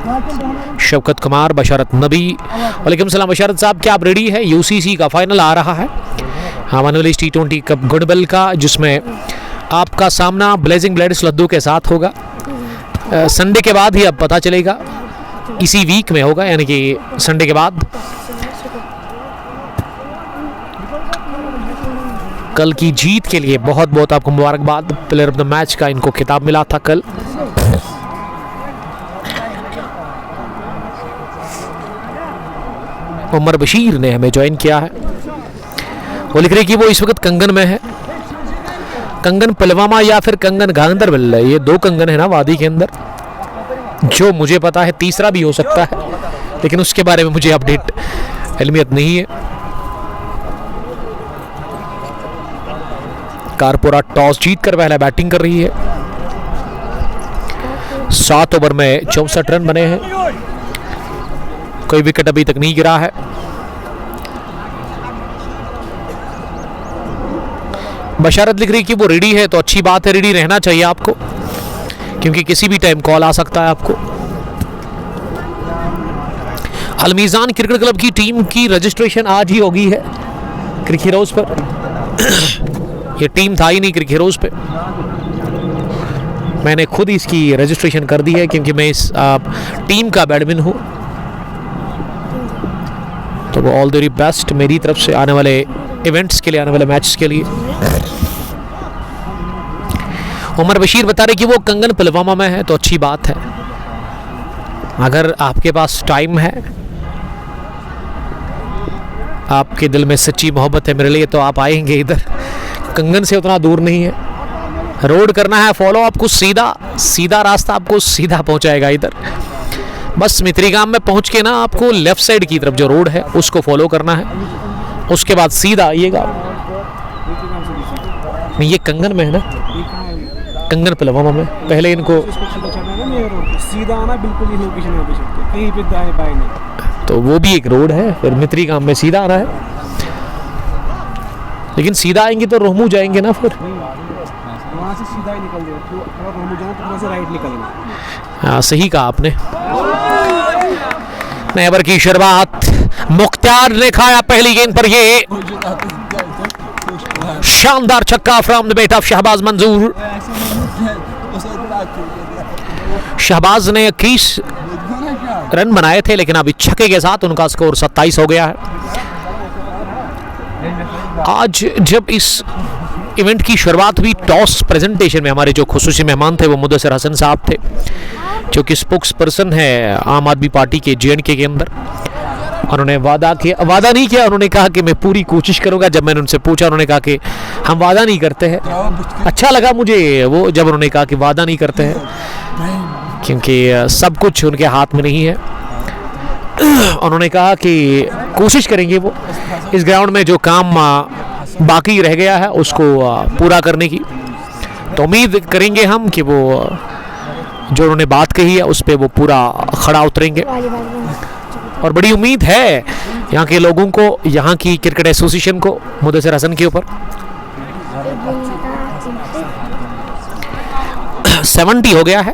शौकत कुमार, बशारत नबी। वालेकुम सलाम बशारत साहब, क्या आप रेडी है? यूसीसी का फाइनल आ रहा है, Manavali T20 कप गुडबल का, जिसमें आपका सामना ब्लेजिंग ब्लेड्स लद्दू के साथ होगा। संडे के बाद ही अब पता चलेगा, इसी वीक में होगा, यानी कि संडे के बाद। कल की जीत के लिए बहुत बहुत आपको मुबारकबाद। प्लेयर ऑफ द मैच का इनको खिताब मिला था कल। उमर बशीर ने हमें ज्वाइन किया है। वो लिख रहे कि वो इस वक्त कंगन में है। कंगन पुलवामा या फिर कंगन गांधरबल, ये दो कंगन है ना वादी के अंदर। जो मुझे पता है तीसरा भी हो सकता है, लेकिन उसके बारे में मुझे अपडेट इल्मियत नहीं है। कारपोरा टॉस जीतकर पहले बैटिंग कर रही है। 7 ओवर में 64 रन बने हैं। कोई विकेट अभी तक नहीं गिरा है। बशारत लिख रही कि वो रेडी है, तो अच्छी बात है, रेडी रहना चाहिए आपको, क्योंकि किसी भी टाइम कॉल आ सकता है आपको। अलमीजान क्रिकेट क्लब की टीम की रजिस्ट्रेशन आज ही होगी है क्रिक हीरोज पर। ये टीम था ही नहीं क्रिक हीरोज पे, मैंने खुद इसकी रजिस्ट्रेशन कर दी है, क्योंकि मैं इस टीम का बैडमिन हूँ। तो वो ऑल द वेरी बेस्ट मेरी तरफ से आने वाले इवेंट्स के लिए, आने वाले मैचेस के लिए। उमर बशीर बता रहे कि वो कंगन पुलवामा में है, तो अच्छी बात है। अगर आपके पास टाइम है, आपके दिल में सच्ची मोहब्बत है मेरे लिए, तो आप आएंगे इधर। कंगन से उतना दूर नहीं है, रोड करना है फॉलो, आपको सीधा रास्ता आपको सीधा पहुंचाएगा इधर। बस मित्रीगाम में पहुंच के ना आपको लेफ्ट साइड की तरफ जो रोड है उसको फॉलो करना है, उसके बाद सीधा आइएगा। ये कंगन में है ना, कंगन पुलवामा में। पहले इनको सीधा आना, बिल्कुल ही लोकेशन कहीं पे दाएं बाएं नहीं। तो वो भी एक रोड है, फिर मित्रीगाम में सीधा आना है। लेकिन सीधा आएंगे तो रोहमू जाएंगे ना, फिर वहाँ से सीधा ही निकल जाए, तो रोहमू जाना तो वहाँ से राइट निकलना। हाँ सही कहा आपने। नए ओवर की शुरुआत मुख्तार ने खाया पहली गेंद पर, ये शानदार छक्का from the bat of Shahbaz Manzoor. Shahbaz ने 21 रन बनाए थे, लेकिन अभी छक्के के साथ उनका स्कोर 27 हो गया है। आज जब इस इवेंट की शुरुआत हुई, टॉस प्रेजेंटेशन में हमारे जो खुसूसी मेहमान थे वो मुदस्सिर हसन साहब थे, जो कि स्पोक्स पर्सन है आम आदमी पार्टी के J&K के अंदर। उन्होंने वादा नहीं किया, उन्होंने कहा कि मैं पूरी कोशिश करूंगा। जब मैंने उनसे पूछा, उन्होंने कहा कि हम वादा नहीं करते हैं। अच्छा लगा मुझे वो जब उन्होंने कहा कि वादा नहीं करते हैं, क्योंकि सब कुछ उनके हाथ में नहीं है। उन्होंने कहा कि कोशिश करेंगे वो इस ग्राउंड में जो काम बाकी रह गया है उसको पूरा करने की। तो उम्मीद करेंगे हम कि वो जो उन्होंने बात कही है उस पर वो पूरा खड़ा उतरेंगे। और बड़ी उम्मीद है यहाँ के लोगों को, यहाँ की क्रिकेट एसोसिएशन को मुदस्सिर हसन के ऊपर। 70 हो गया है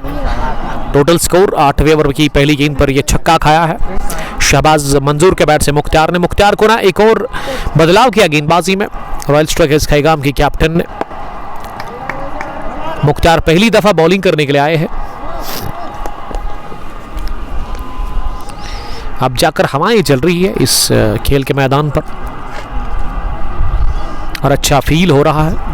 टोटल स्कोर। 8वें ओवर की पहली गेंद पर यह छक्का खाया है शहबाज मंजूर के बैट से मुख्तार को ना एक और बदलाव किया गेंदबाजी में रॉयल स्ट्राइकर्स खैगाम की कैप्टन ने। मुख्तार पहली दफा बॉलिंग करने के लिए आए हैं। अब जाकर हवाएं चल रही है इस खेल के मैदान पर और अच्छा फील हो रहा है।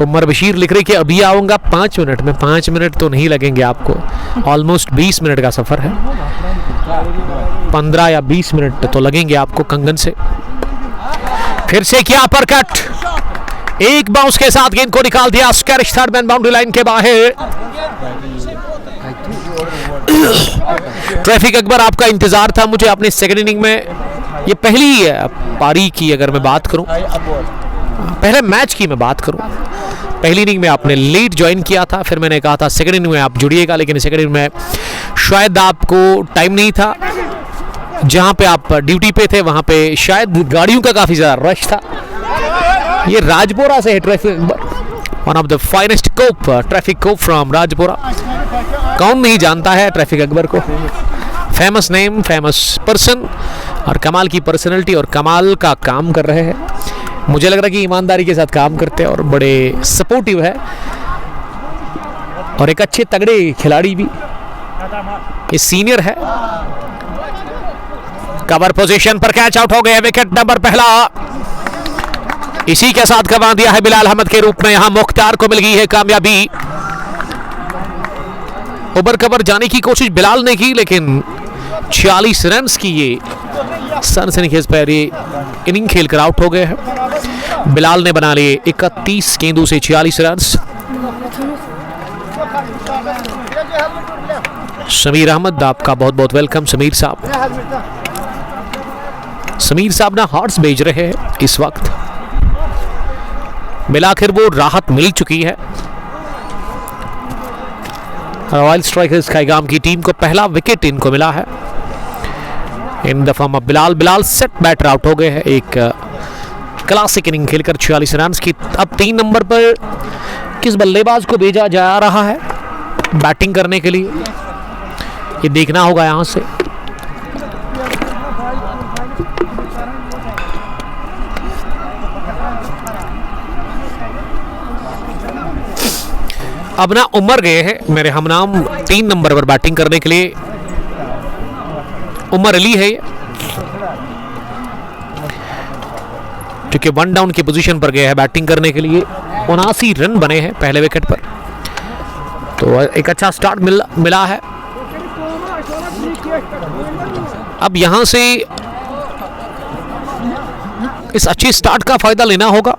उमर बशीर लिख रही कि अभी आऊंगा 5 मिनट में। 5 मिनट तो नहीं लगेंगे आपको, ऑलमोस्ट 20 मिनट का सफर है। 15 या 20 मिनट तो लगेंगे आपको कंगन से। फिर से किया अपरकट, एक बाउंस के साथ गेंद को निकाल दिया स्कैरिश थर्ड मैन बाउंड्री लाइन के बाहर। ट्रैफिक अकबर आपका इंतजार था मुझे अपने सेकंड इनिंग में ये पहली पारी की अगर मैं बात करूं, पहले मैच की मैं बात करूं, पहली इनिंग में आपने लेट ज्वाइन किया था, फिर मैंने कहा था सेकंड इनिंग में आप जुड़िएगा, लेकिन सेकंड इनिंग में शायद आपको टाइम नहीं था, जहां पे आप ड्यूटी पे थे वहां पे शायद गाड़ियों का काफ़ी ज़्यादा रश था। ये राजपुरा से है traffic Akbar, one of the finest cop, traffic cop from Rajpura. कौन नहीं जानता है ट्रैफिक अकबर को, फेमस नेम, फेमस पर्सन, और कमाल की पर्सनैलिटी और कमाल का काम कर रहे हैं। मुझे लग रहा है कि ईमानदारी के साथ काम करते हैं और बड़े सपोर्टिव है, और एक अच्छे तगड़े खिलाड़ी भी। ये सीनियर है। कवर पोजीशन पर कैच आउट हो गए, विकेट नंबर पहला इसी के साथ गंवा दिया है बिलाल अहमद के रूप में। यहां मुख्तार को मिल गई है कामयाबी। ओवर कवर जाने की कोशिश बिलाल ने की, लेकिन 46 रन्स की ये सनसनीखेज पर ये इनिंग खेलकर आउट हो गए हैं। बिलाल ने बना लिए 31 गेंदों से 46 रन्स। समीर अहमद, आपका बहुत बहुत वेलकम समीर साहब। समीर साहब ना हार्ट्स भेज रहे हैं इस वक्त। मिलाकर वो राहत मिल चुकी है। रॉयल स्ट्राइकर्स खैगाम की टीम को पहला विकेट इनको मिला है in the form of Bilal. Bilal set batter out हो गए हैं एक क्लासिक इनिंग खेलकर 46 रन की। अब 3 नंबर पर किस बल्लेबाज को भेजा जा रहा है बैटिंग करने के लिए, ये देखना होगा यहां से। अब ना उमर गए हैं मेरे हमनाम 3 नंबर पर बैटिंग करने के लिए। उमर अली है क्योंकि 1 डाउन की पोजीशन पर गए हैं बैटिंग करने के लिए। 79 रन बने हैं पहले विकेट पर, तो एक अच्छा स्टार्ट मिला है। अब यहां से इस अच्छे स्टार्ट का फायदा लेना होगा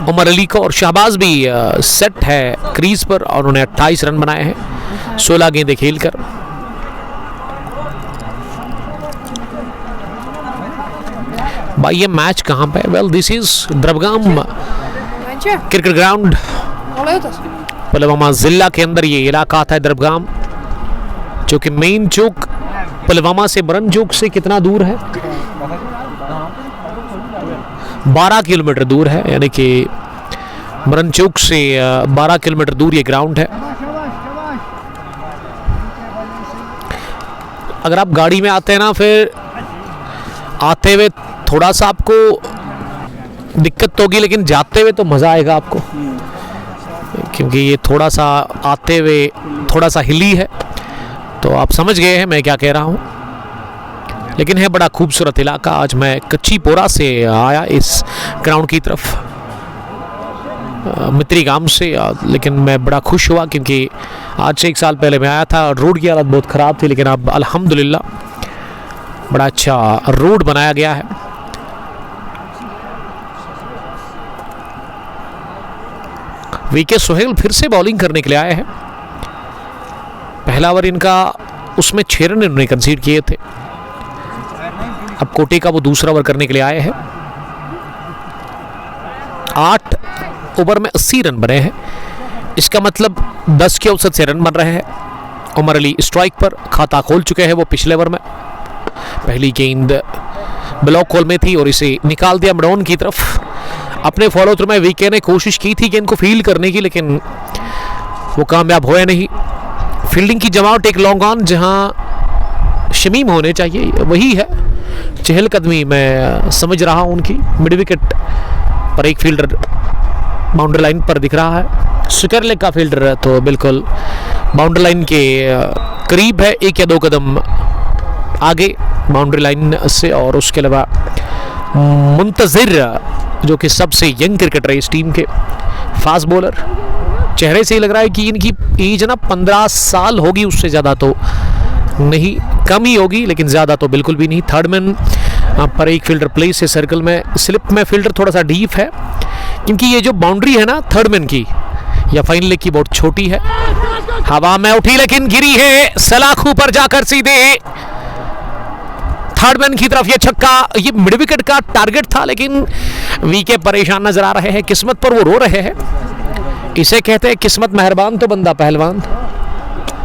उमर अली को। और शहबाज भी सेट है क्रीज पर और उन्होंने 28 रन बनाए हैं 16 गेंदें खेलकर। भाई ये मैच कहां पे है? Well this is Drabgam cricket ground, Pulwama जिला के अंदर ये इलाका आता है द्रबगाम, जो कि मेन चौक पुलवामा से बरन चौक से कितना दूर है? 12 किलोमीटर दूर है, यानी कि बरन चौक से 12 किलोमीटर दूर ये ग्राउंड है। अगर आप गाड़ी में आते हैं ना, फिर आते हुए थोड़ा सा आपको दिक्कत होगी, लेकिन जाते हुए तो मज़ा आएगा आपको, क्योंकि ये थोड़ा सा आते हुए थोड़ा सा हिली है, तो आप समझ गए हैं मैं क्या कह रहा हूँ। लेकिन है बड़ा खूबसूरत इलाका। आज मैं कच्ची पोरा से आया इस ग्राउंड की तरफ, मित्री गांव से, लेकिन मैं बड़ा खुश हुआ क्योंकि आज से 1 साल पहले मैं आया था। रोड की हालत बहुत ख़राब थी, लेकिन अब अल्हम्दुलिल्लाह बड़ा अच्छा रोड बनाया गया है। वीके सोहेल फिर से बॉलिंग करने के लिए आए हैं। पहला ओवर इनका, उसमें 6 रन इन्होंने कंसीड किए थे। अब कोटे का वो दूसरा ओवर करने के लिए आए हैं। 8 ओवर में 80 रन बने हैं, इसका मतलब 10 के औसत से रन बन रहे हैं। उमर अली स्ट्राइक पर खाता खोल चुके हैं वो पिछले ओवर में। पहली गेंद ब्लॉक कॉल में थी और इसे निकाल दिया मिडॉन की तरफ। अपने फॉलो थ्रू में वीके ने कोशिश की थी गेंद को फील्ड करने की, लेकिन वो कामयाब हुए नहीं। फील्डिंग की जमावट एक लॉन्ग ऑन जहां शमीम होने चाहिए वही है। चहलकदमी मैं समझ रहा हूं उनकी। मिड विकेट पर एक फील्डर बाउंड्री लाइन पर दिख रहा है। सुकर लेग का फील्डर तो बिल्कुल बाउंड्री लाइन के करीब है, 1 या 2 कदम आगे बाउंड्री लाइन से। और उसके अलावा मुंतजिर जो कि सबसे यंग क्रिकेटर है इस टीम के, फास्ट बॉलर, चेहरे से ही लग रहा है कि इनकी एज ना 15 साल होगी, उससे ज़्यादा तो नहीं, कम ही होगी, लेकिन ज़्यादा तो बिल्कुल भी नहीं। थर्ड मैन पर एक फील्डर प्लेस है सर्कल में। स्लिप में फील्डर थोड़ा सा डीप है, क्योंकि ये जो बाउंड्री है ना थर्ड मैन की या फाइन लेग की, बहुत छोटी है। हवा में उठी लेकिन गिरी है सलाखों पर जाकर सीधे। थर्ड मैन की तरफ ये छक्का, ये मिड विकेट का टारगेट था लेकिन वीके परेशान नजर आ रहे हैं, किस्मत पर वो रो रहे हैं। इसे कहते हैं किस्मत मेहरबान तो बंदा पहलवान।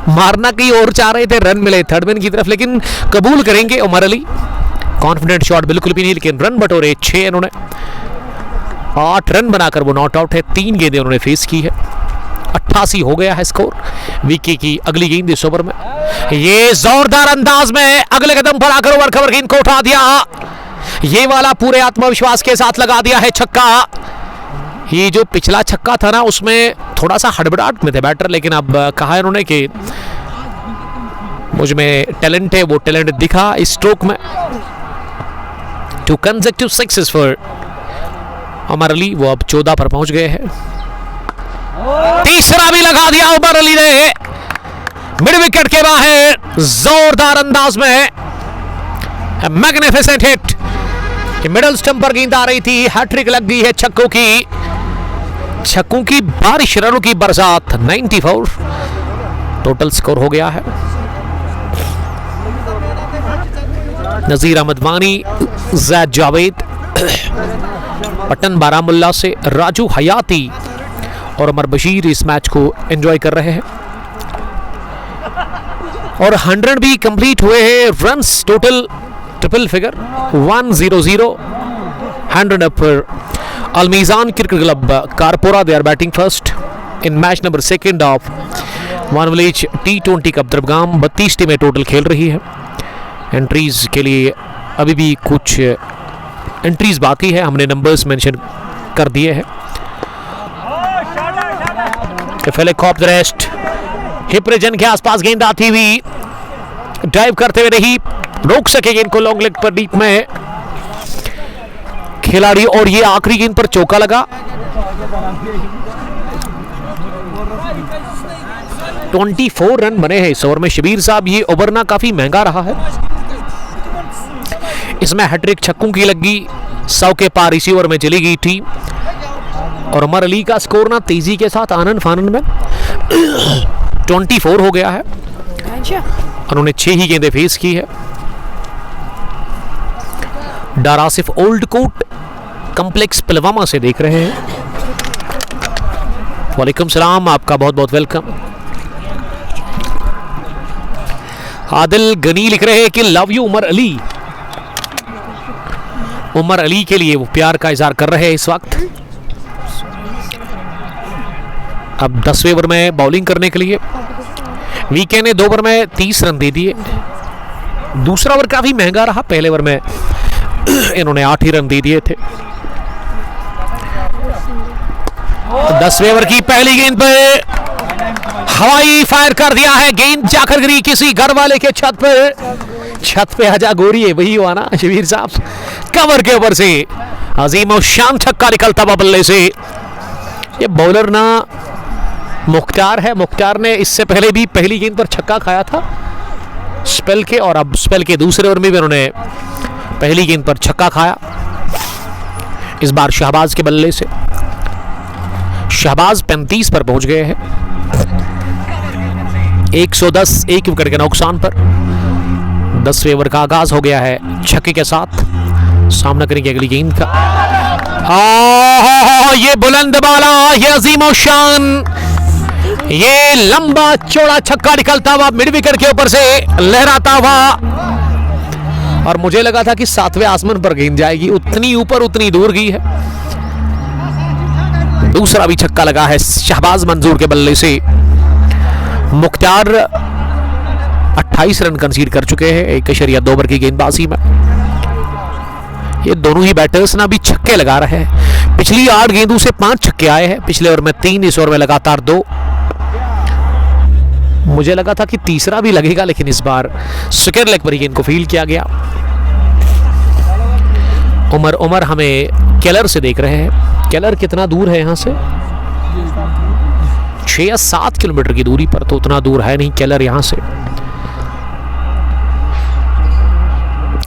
मारना कहीं और चाह रहे थे, रन मिले थर्ड मैन की तरफ, लेकिन कबूल करेंगे उमर अली। कॉन्फिडेंट शॉट बिल्कुल भी नहीं, लेकिन रन बटोरे 6। इन्होंने 8 रन बनाकर वो नॉट आउट है। 3 गेंदें उन्होंने फेस की है। 88 हो गया है स्कोर। विकी की अगली गेंद इस ओवर में, ये जोरदार अंदाज में अगले कदम पर आकर ओवर कवर गेंद को उठा दिया। ये वाला पूरे आत्मविश्वास के साथ लगा दिया है छक्का। ये जो पिछला छक्का था ना, उसमें थोड़ा सा हड़बड़ाहट में थे बैटर, लेकिन अब कहा इन्होंने कि मुझ में टैलेंट है, वो टैलेंट दिखा इस स्ट्रोक में। 2 consecutive sixes for Umar Ali. वो अब 14 पर पहुंच गए हैं। तीसरा भी लगा दिया उमर अली ने मिड विकेट के बाहर, जोरदार अंदाज में मैग्निफिसेंट हिट। मिडल स्टंप पर गेंद आ रही थी, हैट्रिक लग गई है छक्कों की बारिश, रनों की बरसात। 94 टोटल स्कोर हो गया है। नजीर अहमद वानी, जैद जावेद, पटन बारामुल्ला से राजू हयाती और अमर बशीर इस मैच को एंजॉय कर रहे हैं। और 100 भी कंप्लीट हुए हैं। Runs total triple figure 100 100 up पर Almizan cricket club Karpora. They are batting first in match number 2 of one village T20 cup Drabgam. 32 टीमें टोटल खेल रही है। एंट्रीज के लिए अभी भी कुछ एंट्रीज बाकी है, हमने नंबर्स मेंशन कर दिए हैं। रेस्ट हिप रीजन के आसपास गेंद आती हुई ड्राइव करते हुए नहीं रोक सके गेंद को लॉन्ग लेग पर डीप में खिलाड़ी, और ये आखिरी गेंद पर चौका लगा। 24 रन बने हैं इस ओवर में। शबीर साहब, ये ओवर ना काफी महंगा रहा है। इसमें हैट्रिक छक्कों की लगी, 100 के पार इसी ओवर में चली गई टीम। और उमर अली का स्कोर ना तेजी के साथ आनंद फानंद में 24 हो गया है। उन्होंने 6 ही गेंदें फेस की है। डारासिफ ओल्ड कोट कॉम्प्लेक्स पुलवामा से देख रहे हैं। वालेकुम सलाम, आपका बहुत बहुत वेलकम। आदिल गनी लिख रहे हैं कि लव यू उमर अली। उमर अली के लिए वो प्यार का इजहार कर रहे हैं इस वक्त। अब 10वें ओवर में बॉलिंग करने के लिए वीके ने 2 ओवर में 30 रन दे दिए। दूसरा ओवर काफी महंगा रहा। पहले ओवर में इन्होंने 8 ही रन दे दिए थे। 10वें ओवर की पहली गेंद पर हवाई फायर कर दिया है। गेंद जाकर गिरी किसी घर वाले के छत पे आजा गोरी है, वही हुआ ना शबीर साहब। कवर के ऊपर से अजीम और शान छक्का निकलता हुआ बल्ले से। ये बॉलर ना मुख्तार है। मुख्तार ने इससे पहले भी पहली गेंद पर छक्का खाया था स्पेल के, और अब स्पेल के दूसरे ओवर में भी उन्होंने पहली गेंद पर छक्का खाया। इस बार शहबाज के बल्ले से। शहबाज 35 पर पहुंच गए हैं। 110 एक विकेट के नुकसान पर 10वें ओवर का आगाज हो गया है छक्के के साथ। सामना करेंगे अगली गेंद का। ये बुलंद बाला, ये अजीम और शान, ये लंबा चौड़ा छक्का निकलता हुआ मिड विकेट के ऊपर से लहराता हुआ। और मुझे लगा था कि 7वें आसमान पर गेंद जाएगी, उतनी ऊपर उतनी दूर गई है। दूसरा भी छक्का लगा है शहबाज मंजूर के बल्ले से। मुख्तार 28 रन कंसीड कर चुके हैं 1.2 ओवर की गेंदबाजी में। ये दोनों ही बैटर्स ना भी छक्के लगा रहे हैं। पिछली 8 गेंदों से 5 छक्के आए हैं। पिछले ओवर में 3, इस ओवर में लगातार 2। मुझे लगा था कि तीसरा भी लगेगा, लेकिन इस बार स्क्वायर लेग पर गेंद को फील्ड किया गया। उमर हमें केलर से देख रहे हैं। केलर कितना दूर है यहाँ से? 6 या 7 किलोमीटर की दूरी पर, तो उतना दूर है नहीं केलर यहाँ से।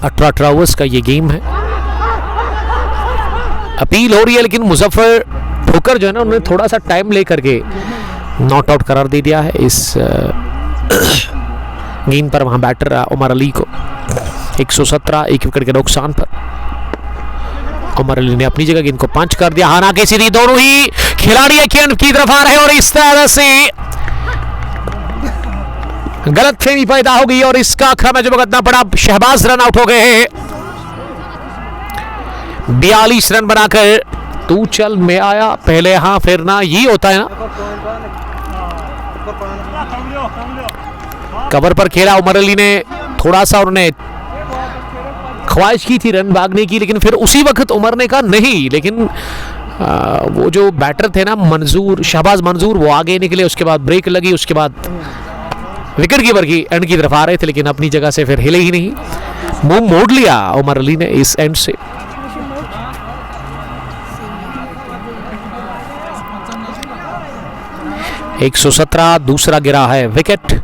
18 ओवर्स का ये गेम है। अपील हो रही है, लेकिन मुजफ्फर ठोकर जो है ना, उन्होंने थोड़ा सा टाइम लेकर के नॉट आउट करार दे दिया है इस गेंद पर वहां बैटर उमर अली को। 117 एक विकेट के नुकसान पर। उमर अली ने अपनी जगह गेंद को पंच कर दिया, हालांकि सीधी दोनों ही खिलाड़ी गेंद की तरफ आ रहे हैं और इस तरह से गलत फहमी पैदा हो गई और इसका क्रम जो भुगतना पड़ा। शहबाज रन आउट हो गए हैं 42 रन बनाकर। तू चल में आया पहले हाँ फिर ना, ये होता है ना। कवर पर खेला उमर अली ने, थोड़ा सा उन्होंने ख्वाहिश की थी रन भागने की, लेकिन फिर उसी वक्त उमर ने कहा नहीं। लेकिन वो जो बैटर थे ना मंजूर, शहबाज मंजूर, वो आगे निकले, उसके बाद ब्रेक लगी, उसके बाद विकेट कीपर की एंड की तरफ आ रहे थे, लेकिन अपनी जगह से फिर हिले ही नहीं। मुंह मोड़ लिया उमर अली ने इस एंड से। एक 117 दूसरा गिरा है विकेट।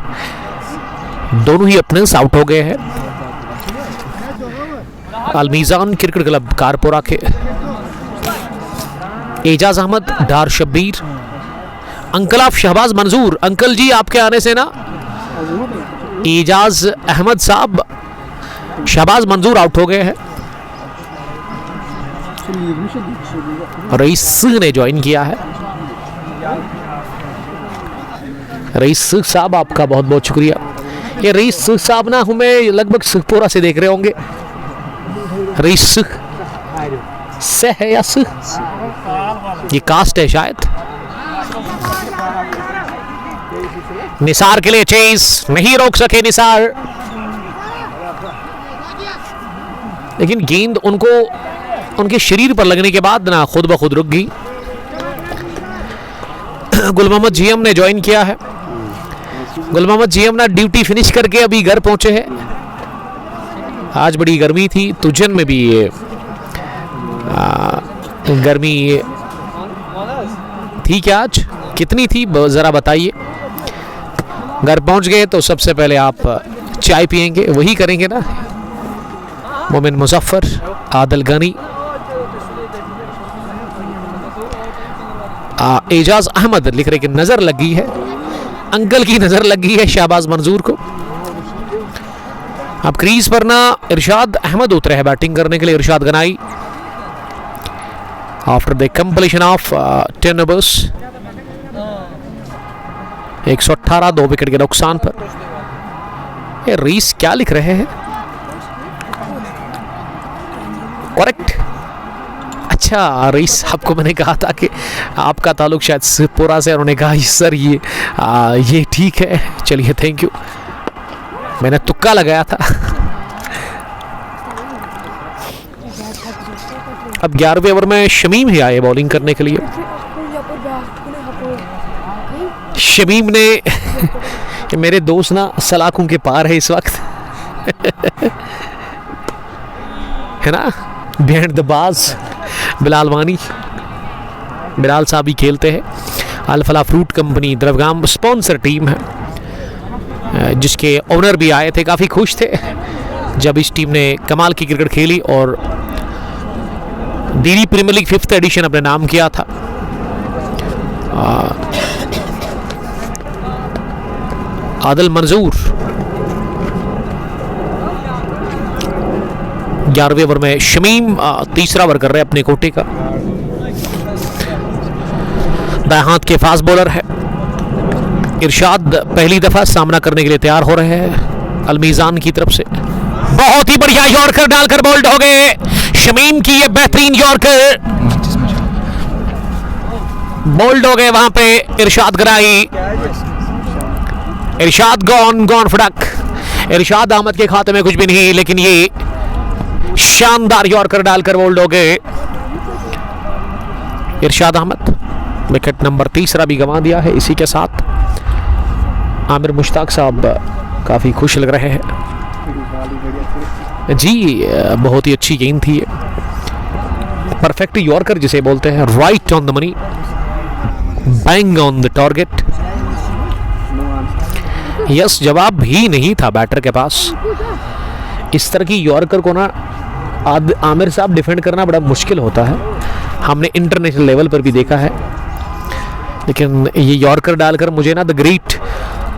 दोनों ही अपने आउट हो गए हैं। अलमीजान क्रिकेट क्लब कारपोरा के एजाज अहमद, डार शब्बीर, अंकल ऑफ शहबाज मंजूर। अंकल जी आपके आने से ना एजाज अहमद साहब, शहबाज मंजूर आउट हो गए हैं। रईस ने ज्वाइन किया है। रईस साहब आपका बहुत बहुत शुक्रिया। ये रईस साहब ना हमें लगभग सुखपुरा से देख रहे होंगे। रईस से है या ये कास्ट है शायद। निसार के लिए चेस नहीं रोक सके निसार, लेकिन गेंद उनको उनके शरीर पर लगने के बाद ना खुद ब खुद रुक गई। गुल मोहम्मद जीएम ने ज्वाइन किया है। गुल मोहम्मद जीएम ना ड्यूटी फिनिश करके अभी घर पहुंचे हैं। आज बड़ी गर्मी थी, तुजन में भी ये गर्मी थी क्या? आज कितनी थी जरा बताइए। घर पहुंच गए तो सबसे पहले आप चाय पियेंगे, वही करेंगे ना। मोमिन मुजफ्फर, आदिल गनी, एजाज अहमद लिख रहे कि नजर लगी है, अंकल की नजर लगी है शहबाज मंजूर को। अब क्रीज पर ना इरशाद अहमद उतरे हैं बैटिंग करने के लिए। Irshad Ganai after the completion of 10 overs 118 2 wicket के नुकसान पर। ये रीस क्या लिख रहे हैं? करेक्ट। अच्छा रईस साहब को मैंने कहा था कि आपका ताल्लुक शायद सिरपुरा से, उन्होंने कहा सर ये ठीक है, चलिए थैंक यू। मैंने तुक्का लगाया था। अब 11वें ओवर में शमीम ही आए बॉलिंग करने के लिए। शमीम ने मेरे दोस्त ना सलाखों के पार है इस वक्त है ना, बिहाइंड द बाज बिलाल वानी, बिलाल साहब ही खेलते हैं। Al Falah fruit company द्रवगाम sponsor team है, जिसके ओनर भी आए थे, काफ़ी खुश थे जब इस टीम ने कमाल की क्रिकेट खेली और Delhi premiere league 5th addition अपने नाम किया था। आदिल मंजूर 11वें ओवर में शमीम तीसरा ओवर कर रहे हैं अपने कोटे का। दाएं हाथ के फास्ट बॉलर है। इरशाद पहली दफा सामना करने के लिए तैयार हो रहे हैं अलमीजान की तरफ से। बहुत ही बढ़िया यॉर्कर डालकर बोल्ड हो गए शमीम की, ये बेहतरीन यॉर्कर बोल्ड हो गए वहां पे। इरशाद गराई, इरशाद गॉन फटक। इरशाद अहमद के खाते में कुछ भी नहीं, लेकिन ये शानदार यॉर्कर डालकर बोल्ड हो गए इरशाद अहमद। विकेट नंबर तीसरा भी गंवा दिया है। इसी के साथ आमिर मुश्ताक साहब काफी खुश लग रहे हैं जी। बहुत ही अच्छी गेंद थी, परफेक्ट यॉर्कर जिसे बोलते हैं, right on the money, bang on the target. Yes, जवाब भी नहीं था बैटर के पास। इस तरह की यॉर्कर को ना आमिर साहब डिफेंड करना बड़ा मुश्किल होता है, हमने इंटरनेशनल लेवल पर भी देखा है। लेकिन ये यॉर्कर डालकर मुझे ना द ग्रेट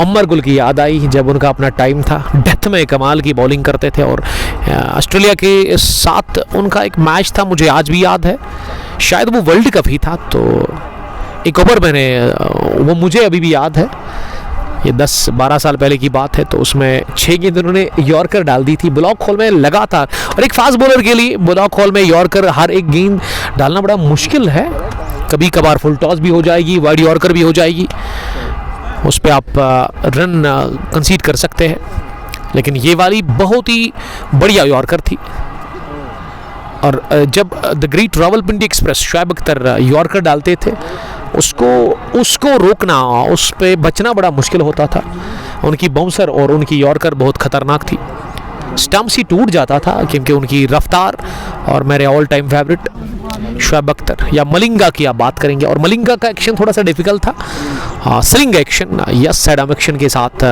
उमर गुल की याद आई, जब उनका अपना टाइम था, डेथ में कमाल की बॉलिंग करते थे और ऑस्ट्रेलिया के साथ उनका एक मैच था, मुझे आज भी याद है, शायद वो वर्ल्ड कप ही था। तो एक ओवर मैंने वो मुझे अभी भी याद है, ये 10-12 साल पहले की बात है। तो उसमें 6 गेंद उन्होंने यॉर्कर डाल दी थी ब्लॉक होल में लगातार। और एक फास्ट बॉलर के लिए ब्लॉक होल में यॉर्कर हर एक गेंद डालना बड़ा मुश्किल है। कभी कभार फुल टॉस भी हो जाएगी, वाइड यॉर्कर भी हो जाएगी, उस पर आप रन कंसीड कर सकते हैं। लेकिन ये वाली बहुत ही बढ़िया यॉर्कर थी। और जब the great Rawalpindi express Shoaib Akhtar yorker डालते थे, उसको रोकना, उस पे बचना बड़ा मुश्किल होता था। उनकी बाउंसर और उनकी यॉर्कर बहुत खतरनाक थी। स्टंप्स ही टूट जाता था क्योंकि उनकी रफ्तार। और मेरे all time favourite Shoaib Akhtar या मलिंगा की आप बात करेंगे, और मलिंगा का एक्शन थोड़ा सा डिफिकल्ट था, स्लिंग एक्शन या साइड आर्म एक्शन के साथ।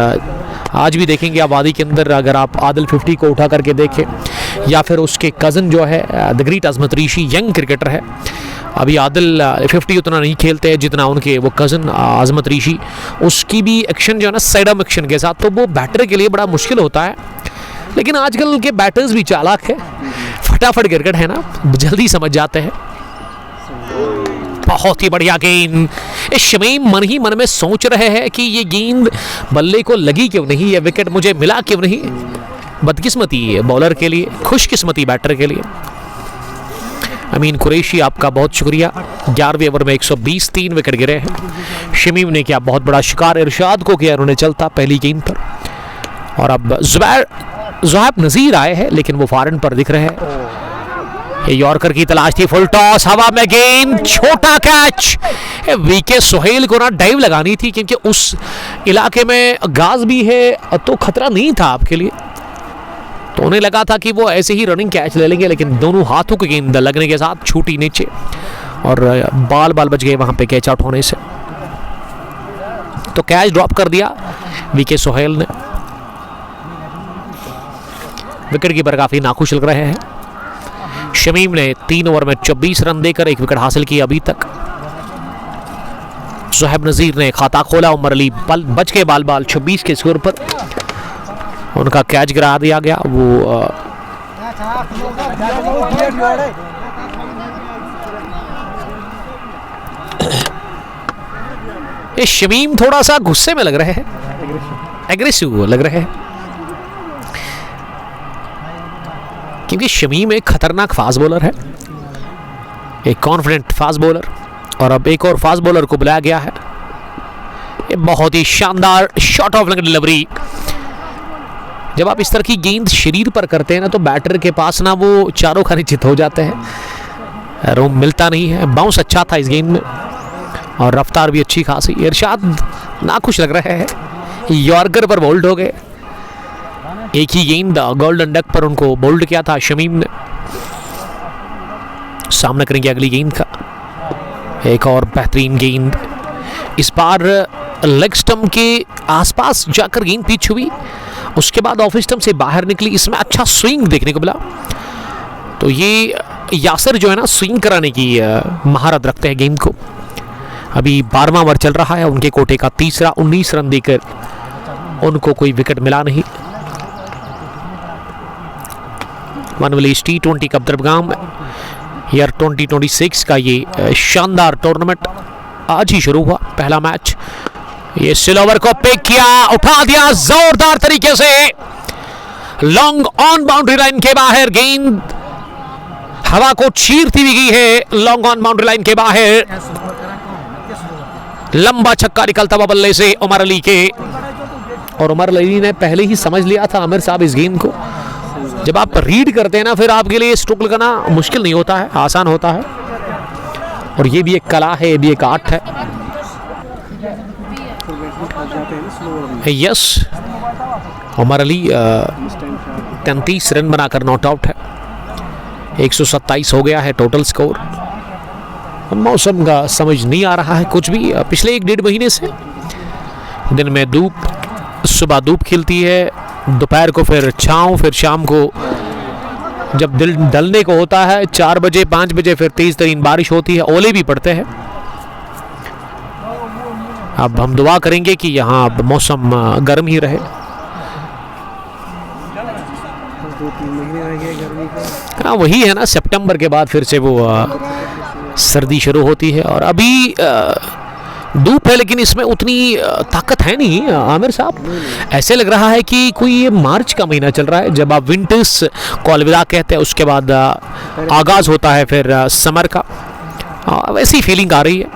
आज भी देखेंगे आबादी के अंदर, अगर आप आदिल 50 को उठा करके देखें, या फिर उसके कज़न जो है the great Azmat Rishi, young cricketer है, अभी आदिल 50 उतना नहीं खेलते हैं जितना उनके वो कज़न अजमत ऋषि, उसकी भी एक्शन जो है ना साइड आर्म एक्शन के साथ, तो वो बैटर के लिए बड़ा मुश्किल होता है। लेकिन आजकल के बैटर्स भी चालाक है, फटाफट क्रिकेट है ना, जल्दी समझ जाते हैं। बहुत ही बढ़िया गेंद। शमीम मन ही मन में सोच रहे हैं कि ये गेंद बल्ले को लगी क्यों नहीं, ये विकेट मुझे मिला क्यों नहीं। बदकिस्मती है बॉलर के लिए, खुशकिस्मती बैटर के लिए। अमीन कुरैशी आपका बहुत शुक्रिया। 11वें ओवर में 120, 3 विकेट गिरे हैं। शमीम ने किया बहुत बड़ा शिकार, इरशाद को किया उन्होंने चलता पहली गेंद पर। और अब ज़ुहैब नज़ीर आए हैं, लेकिन वो फॉरन पर दिख रहे हैं। ये यॉर्कर की तलाश थी, फुल टॉस, हवा में गेंद, छोटा कैच। वीके सुहेल को ना डाइव लगानी थी क्योंकि उस इलाके में घास भी है, तो खतरा नहीं था आपके लिए। तो उन्हें लगा था कि वो ऐसे ही रनिंग कैच ले लेंगे, लेकिन दोनों हाथों की गेंद लगने के साथ छूटी नीचे और बाल बच गए वहां पे कैच आउट होने से। तो कैच ड्रॉप कर दिया वीके सुहेल ने। विकेट कीपर काफी नाखुश लग रहे हैं। शमीम ने 3 ओवर में 24 रन देकर 1 विकेट हासिल की अभी तक। ज़ुहैब नज़ीर ने खाता खोला, उमर अली बच के बाल 26 के स्कोर पर उनका कैच गिरा दिया गया। वो ये शमीम थोड़ा सा गुस्से में लग रहे हैं, एग्रेसिव लग रहे हैं, क्योंकि शमीम एक खतरनाक फास्ट बॉलर है, एक कॉन्फिडेंट फास्ट बॉलर। और अब एक और फास्ट बॉलर को बुलाया गया है। ये बहुत ही शानदार शॉट ऑफ लेग डिलीवरी। जब आप इस तरह की गेंद शरीर पर करते हैं ना, तो बैटर के पास ना वो चारों खाने चित हो जाते हैं, रूम मिलता नहीं है। बाउंस अच्छा था इस गेंद में और रफ्तार भी अच्छी खासी। इरशाद नाखुश लग रहे हैं, यॉर्कर पर बोल्ड हो गए। एक ही गेंद गोल्डन डक पर उनको बोल्ड किया था शमीम ने। सामना करेंगे अगली गेंद का। एक और बेहतरीन गेंद, इस बार लेग स्टंप के आसपास जाकर गेंद पिच हुई, उसके बाद ऑफ स्टंप से बाहर निकली। इसमें अच्छा स्विंग देखने को मिला। तो ये यासर जो है ना, स्विंग कराने की महारत रखते हैं गेंद को। अभी 12वां ओवर चल रहा है, उनके कोटे का तीसरा। 19 रन देकर उनको कोई विकेट मिला नहीं। मनवलीस T20 कप दरबगाम ईयर 2026 का ये शानदार टूर्नामेंट आज ही शुरू हुआ। पहला मैच, ये सिलोवर को पिक किया, उठा दिया जोरदार तरीके से, लॉन्ग ऑन बाउंड्री लाइन के बाहर गेंद हवा को चीरती हुई गई है। लॉन्ग ऑन बाउंड्री लाइन के बाहर लंबा छक्का निकलता हुआ बल्ले से उमर अली के। और उमर अली ने पहले ही समझ लिया था आमिर साहब इस गेंद को। जब आप रीड करते हैं ना, फिर आपके लिए स्ट्रोक लगाना मुश्किल नहीं होता है, आसान होता है। और ये भी एक कला है, ये भी एक आर्ट है। यस, उमर अली 33 रन बनाकर नॉट आउट है। 127 हो गया है टोटल स्कोर। मौसम का समझ नहीं आ रहा है कुछ भी। पिछले 1-1.5 महीने से दिन में धूप, सुबह धूप खिलती है, दोपहर को फिर छाँव, फिर शाम को जब दिल ढलने को होता है 4 बजे 5 बजे फिर तेज तरीन बारिश होती है, ओले भी पड़ते हैं। अब हम दुआ करेंगे कि यहाँ अब मौसम गर्म ही रहे। 2-3 महीने रह गए गर्मी का। हाँ वही है ना, सितंबर के बाद फिर से वो सर्दी शुरू होती है। और अभी धूप है लेकिन इसमें उतनी ताकत है नहीं आमिर साहब। ऐसे लग रहा है कि कोई ये मार्च का महीना चल रहा है, जब आप विंटर्स को अलविदा कहते हैं उसके बाद आगाज़ होता है फिर समर का, वैसी फीलिंग आ रही है।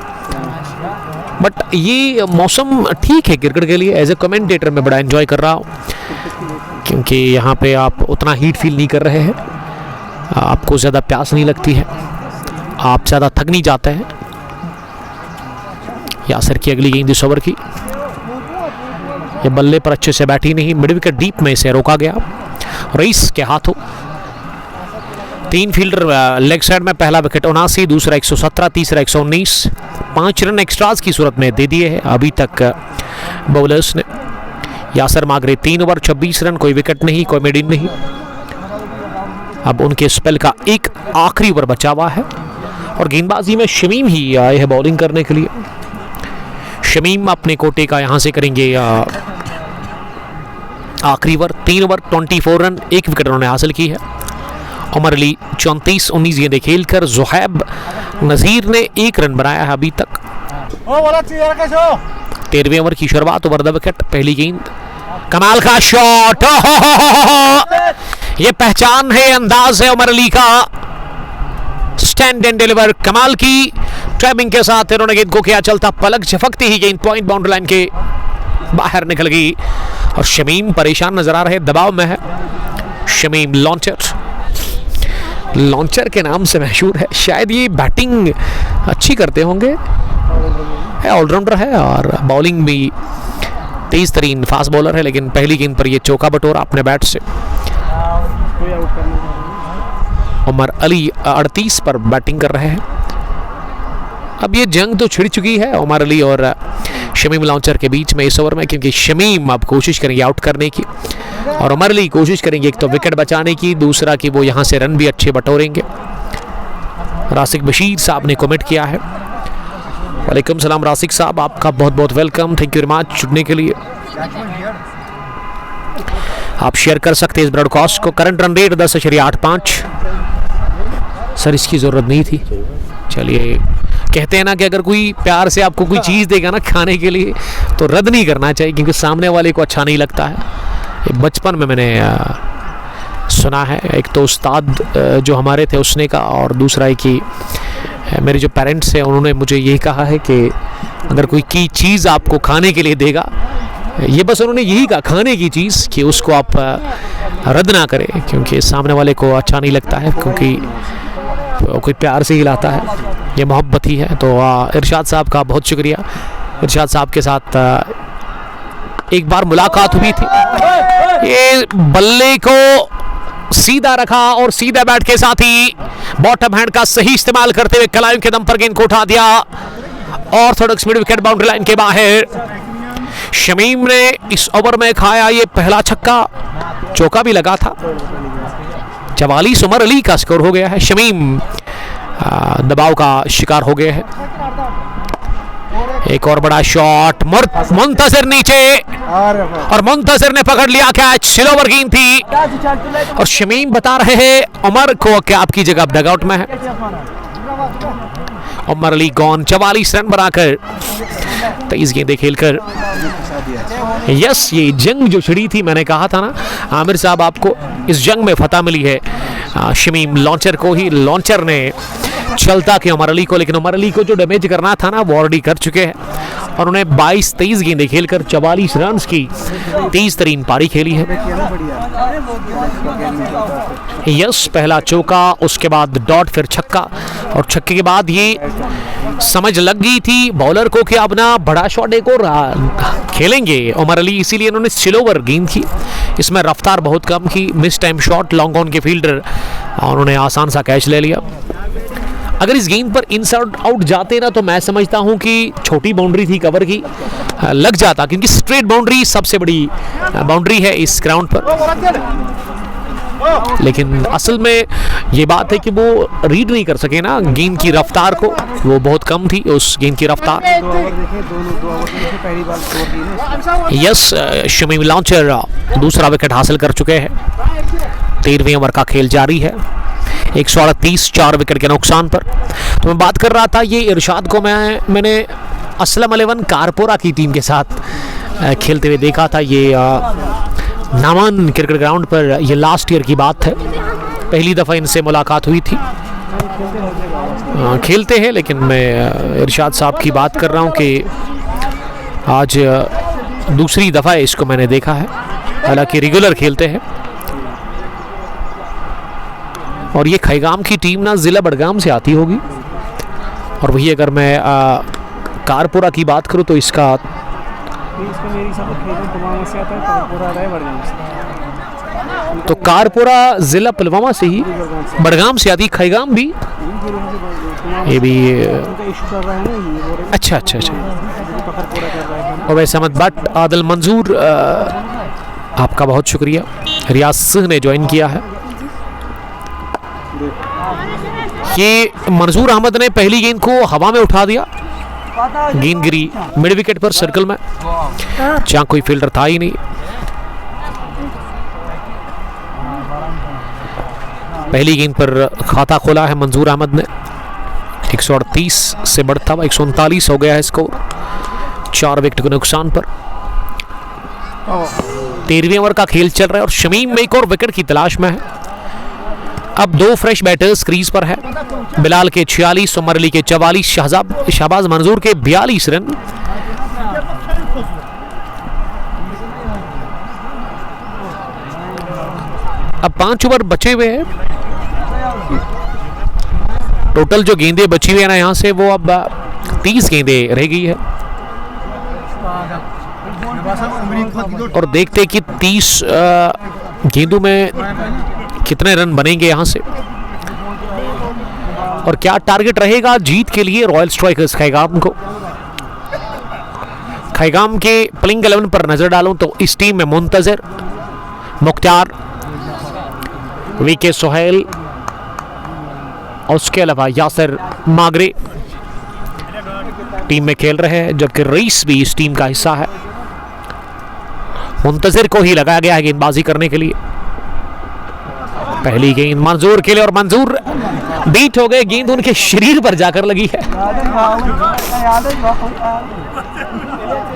बट ये मौसम ठीक है क्रिकेट के लिए। एज ए कमेंटेटर मैं बड़ा एंजॉय कर रहा हूँ, क्योंकि यहाँ पे आप उतना हीट फील नहीं कर रहे हैं, आपको ज़्यादा प्यास नहीं लगती है, आप ज़्यादा थक नहीं जाते हैं। यासर की अगली गेंद इस ओवर की, ये बल्ले पर अच्छे से बैठी नहीं, मिड विकेट डीप में इसे रोका गया रईस के हाथों। 3 फील्डर लेग साइड में, पहला विकेट 79, दूसरा 117, तीसरा 119। 5 रन एक्स्ट्राज की सूरत में दे दिए हैं अभी तक बॉलर्स ने। यासर मागरे 3 ओवर 26 रन, कोई विकेट नहीं, कोई मिड इन नहीं। अब उनके स्पेल का एक आखिरी ओवर बचा हुआ है और गेंदबाजी में शमीम ही आए हैं बॉलिंग करने के लिए। शमीम अपने कोटे का यहां से करेंगे आखिरी ओवर। 3 ओवर 24 रन, 1 विकेट उन्होंने हासिल की है। उमर अली 34-19 गेंदें खेलकर, जुहैब नजीर ने 1 रन बनाया है अभी तक। 13वें ओवर की शुरुआत, ओवर द विकेट, पहली गेंद, कमाल का शॉट, ये पहचान है, अंदाज है उमर अली का, स्टैंड एंड डिलीवर, कमाल की टाइमिंग के साथ इन्होंने गेंद को किया चलता, पलक झपकती ही गेंद पॉइंट बाउंड्री लाइन के बाहर निकल गई और शमीम परेशान नजर आ रहे, दबाव में है शमीम। लॉन्चर के नाम से मशहूर है, शायद ये बैटिंग अच्छी करते होंगे, ऑलराउंडर है और बॉलिंग भी तेज तरीन फास्ट बॉलर है, लेकिन पहली गेंद पर ये चौका बटोरा अपने बैट से। उमर अली 38 पर बैटिंग कर रहे हैं। अब ये जंग तो छिड़ चुकी है उमर अली और शमीम लॉन्चर के बीच में इस ओवर में, क्योंकि शमीम अब कोशिश करेंगे आउट करने की और उमर अली कोशिश करेंगे एक तो विकेट बचाने की, दूसरा कि वो यहाँ से रन भी अच्छे बटोरेंगे। रासिक बशीर साहब ने कमेंट किया है। वालेकुम सलाम रासिक साहब, आपका बहुत बहुत welcome, thank you very much जुड़ने के लिए। आप शेयर कर सकते हैं इस ब्रॉडकास्ट को। Current run rate 10.85। सर इसकी ज़रूरत नहीं थी। चलिए, कहते हैं ना कि अगर कोई प्यार से आपको कोई चीज़ देगा ना खाने के लिए तो रद्द नहीं करना चाहिए, क्योंकि सामने वाले को अच्छा नहीं लगता है। ये बचपन में मैंने सुना है, एक तो उस्ताद जो हमारे थे उसने कहा, और दूसरा है कि मेरे जो पेरेंट्स हैं उन्होंने मुझे यही कहा है कि अगर कोई की चीज़ आपको खाने के लिए देगा, ये बस उन्होंने यही कहा, खाने की चीज़, कि उसको आप रद्द ना करें, क्योंकि सामने वाले को अच्छा नहीं लगता है, क्योंकि कोई प्यार से ही लाता है, ये मोहब्बत ही है। तो इरशाद साहब का बहुत शुक्रिया। इरशाद साहब के साथ एक बार मुलाकात हुई थी, ये बल्ले को सीधा रखा और सीधा बैट के साथ ही बॉटम हैंड का सही इस्तेमाल करते हुए कलाइयों के दम पर गेंद को उठा दिया, Orthodox mid wicket boundary line के बाहर। शमीम ने इस ओवर में खाया ये पहला छक्का, चौका भी लगा था। 44 उमर अली का स्कोर हो गया है। शमीम दबाव का शिकार हो गए हैं। एक और बड़ा शॉट, मुंतसिर नीचे और मुंतसिर ने पकड़ लिया कैच, स्लो ओवर गेंद थी और शमीम बता रहे हैं उमर को कि आपकी जगह डगआउट में है। उमर अली गॉन, 44 रन बनाकर 23 गेंदें खेलकर। यस, ये जंग जो छिड़ी थी, मैंने कहा था ना आमिर साहब आपको, इस जंग में फतह मिली है शमीम लॉन्चर को ही। लॉन्चर ने चलता कि उमर अली को, लेकिन उमर अली को जो डैमेज करना था ना वो ऑलरेडी कर चुके हैं और उन्हें 22-23 गेंदें खेलकर 44 रन की तेज तरीन पारी खेली है। यस, पहला चौका, उसके बाद डॉट, फिर छक्का और छक्के के बाद ये समझ लग गई थी बॉलर को कि अब ना बड़ा शॉट एक और खेलेंगे उमर अली, इसीलिए उन्होंने स्लो ओवर गेंद की, इसमें रफ्तार बहुत कम की, miss time shot, long on के फील्डर और उन्होंने आसान सा कैच ले लिया। अगर इस गेंद पर इनसाइड आउट जाते ना तो मैं समझता हूं कि छोटी बाउंड्री थी कवर की, लग जाता, क्योंकि स्ट्रेट बाउंड्री सबसे बड़ी बाउंड्री है इस ग्राउंड पर। लेकिन असल में ये बात है कि वो रीड नहीं कर सके ना गेंद की रफ्तार को, वो बहुत कम थी उस गेंद की रफ्तार। यस, शमीम लॉन्चर दूसरा विकेट हासिल कर चुके हैं। 13वें ओवर का खेल जारी है, 138, 4 विकेट के नुकसान पर। तो मैं बात कर रहा था ये इरशाद को मैंने असलम 11 कारपोरा की टीम के साथ खेलते हुए देखा था। ये नामान क्रिकेट ग्राउंड पर, ये लास्ट ईयर की बात है, पहली दफ़ा इनसे मुलाकात हुई थी। खेलते हैं, लेकिन मैं इरशाद साहब की बात कर रहा हूँ कि आज दूसरी दफ़ा इसको मैंने देखा है, हालांकि रेगुलर खेलते हैं। और ये खैगाम की टीम ना ज़िला बड़गाम से आती होगी, और वही अगर मैं कारपुरा की बात करूँ तो इसका मेरी सब खैगाम पुलवामा से आता है, कारपुरा आता है बड़गाम से। तो कारपुरा ज़िला पुलवामा से ही, बड़गाम से आती, खैगाम भी ये भी। उनका इशू कर रहा है ना, ये बोल रहे अच्छा अच्छा अच्छा। हैं पकड़ कर रहा है। अवैस अहमद भट्ट, आदिल मंजूर, आपका बहुत शुक्रिया। रियाज सिंह ने ज्वाइन किया है। ये मंजूर अहमद ने पहली गेंद को हवा में उठा दिया, गेंद गिरी मिड विकेट पर सर्कल में, जहां कोई फील्डर था ही नहीं। पहली गेंद पर खाता खोला है मंजूर अहमद ने। 138 से बढ़ता हुआ 139 हो गया है स्कोर, 4 विकेट के नुकसान पर। 13वें ओवर का खेल चल रहा है और शमीम एक और विकेट की तलाश में है। अब 2 फ्रेश बैटर्स क्रीज पर है, बिलाल के 46, उमर अली के 44, शहबाज मंजूर के 42 रन। अब 5 ओवर बचे हुए हैं। टोटल जो गेंदें बची हुई है ना यहाँ से, वो अब 30 गेंदें रह गई है। और देखते कि 30 गेंदों में कितने रन बनेंगे यहाँ से, और क्या टारगेट रहेगा जीत के लिए रॉयल स्ट्राइकर्स खैगाम को। खैगाम के प्लेइंग 11 पर नजर डालूं तो इस टीम में मुंतजर, मुख्तार, वीके सोहेल और उसके अलावा यासिर मागरे टीम में खेल रहे हैं, जबकि रईस भी इस टीम का हिस्सा है। मुंतजर को ही लगाया गया है गेंदबाजी करने के लिए। पहली गेंद मंजूर के लिए, और मंजूर बीट हो गए, गेंद उनके शरीर पर जाकर लगी है।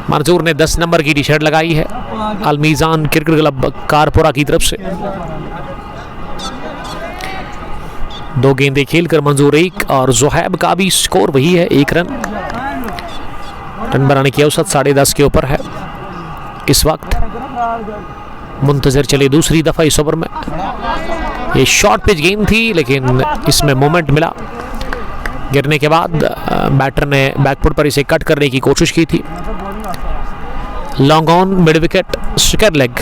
मंजूर ने 10 नंबर की टी शर्ट लगाई है अलमीजान क्रिकेट क्लब कारपुरा की तरफ से। 2 गेंदें खेलकर मंजूर 1, और जोहैब का भी स्कोर वही है, 1 रन। रन बनाने की औसत 10.5 के ऊपर है इस वक्त। मुंतजर चले दूसरी दफा इस ओवर में। ये शॉर्ट पिच गेंद थी, लेकिन इसमें मोमेंट मिला। गिरने के बाद बैटर ने बैकफुट पर इसे कट करने की कोशिश की थी। Long on, mid wicket, square leg.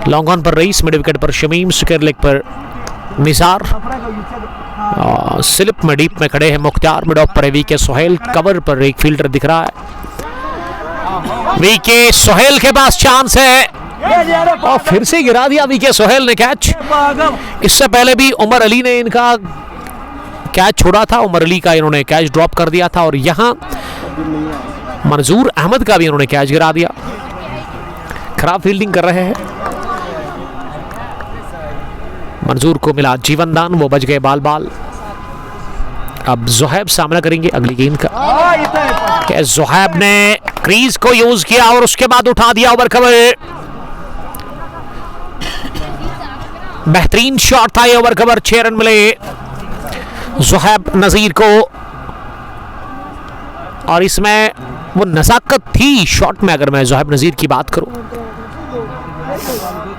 Long on पर रईस, मिड विकेट पर शमीम, स्क्वायर लेग पर निसार। स्लिप में डीप में खड़े हैं मुख्तार, मिड ऑफ पर है वीके सोहेल, कवर पर एक फील्डर दिख रहा है। वीके सोहेल के पास चांस है, और फिर से गिरा दिया वीके सोहेल ने कैच। इससे पहले भी उमर अली ने इनका कैच छोड़ा था, उमर अली का इन्होंने कैच ड्रॉप कर दिया था, और यहां मंजूर अहमद का भी इन्होंने कैच गिरा दिया। खराब फील्डिंग कर रहे हैं। मंजूर को मिला जीवन दान, वो बच गए बाल बाल। अब जोहैब सामना करेंगे अगली गेंद का। जोहैब ने क्रीज को यूज किया और उसके बाद उठा दिया ओवर कवर। बेहतरीन शॉट था ये ओवर कवर, 6 रन मिले जोहैब नजीर को, और इसमें वो नजाकत थी शॉट में। अगर मैं जोहैब नजीर की बात करूं,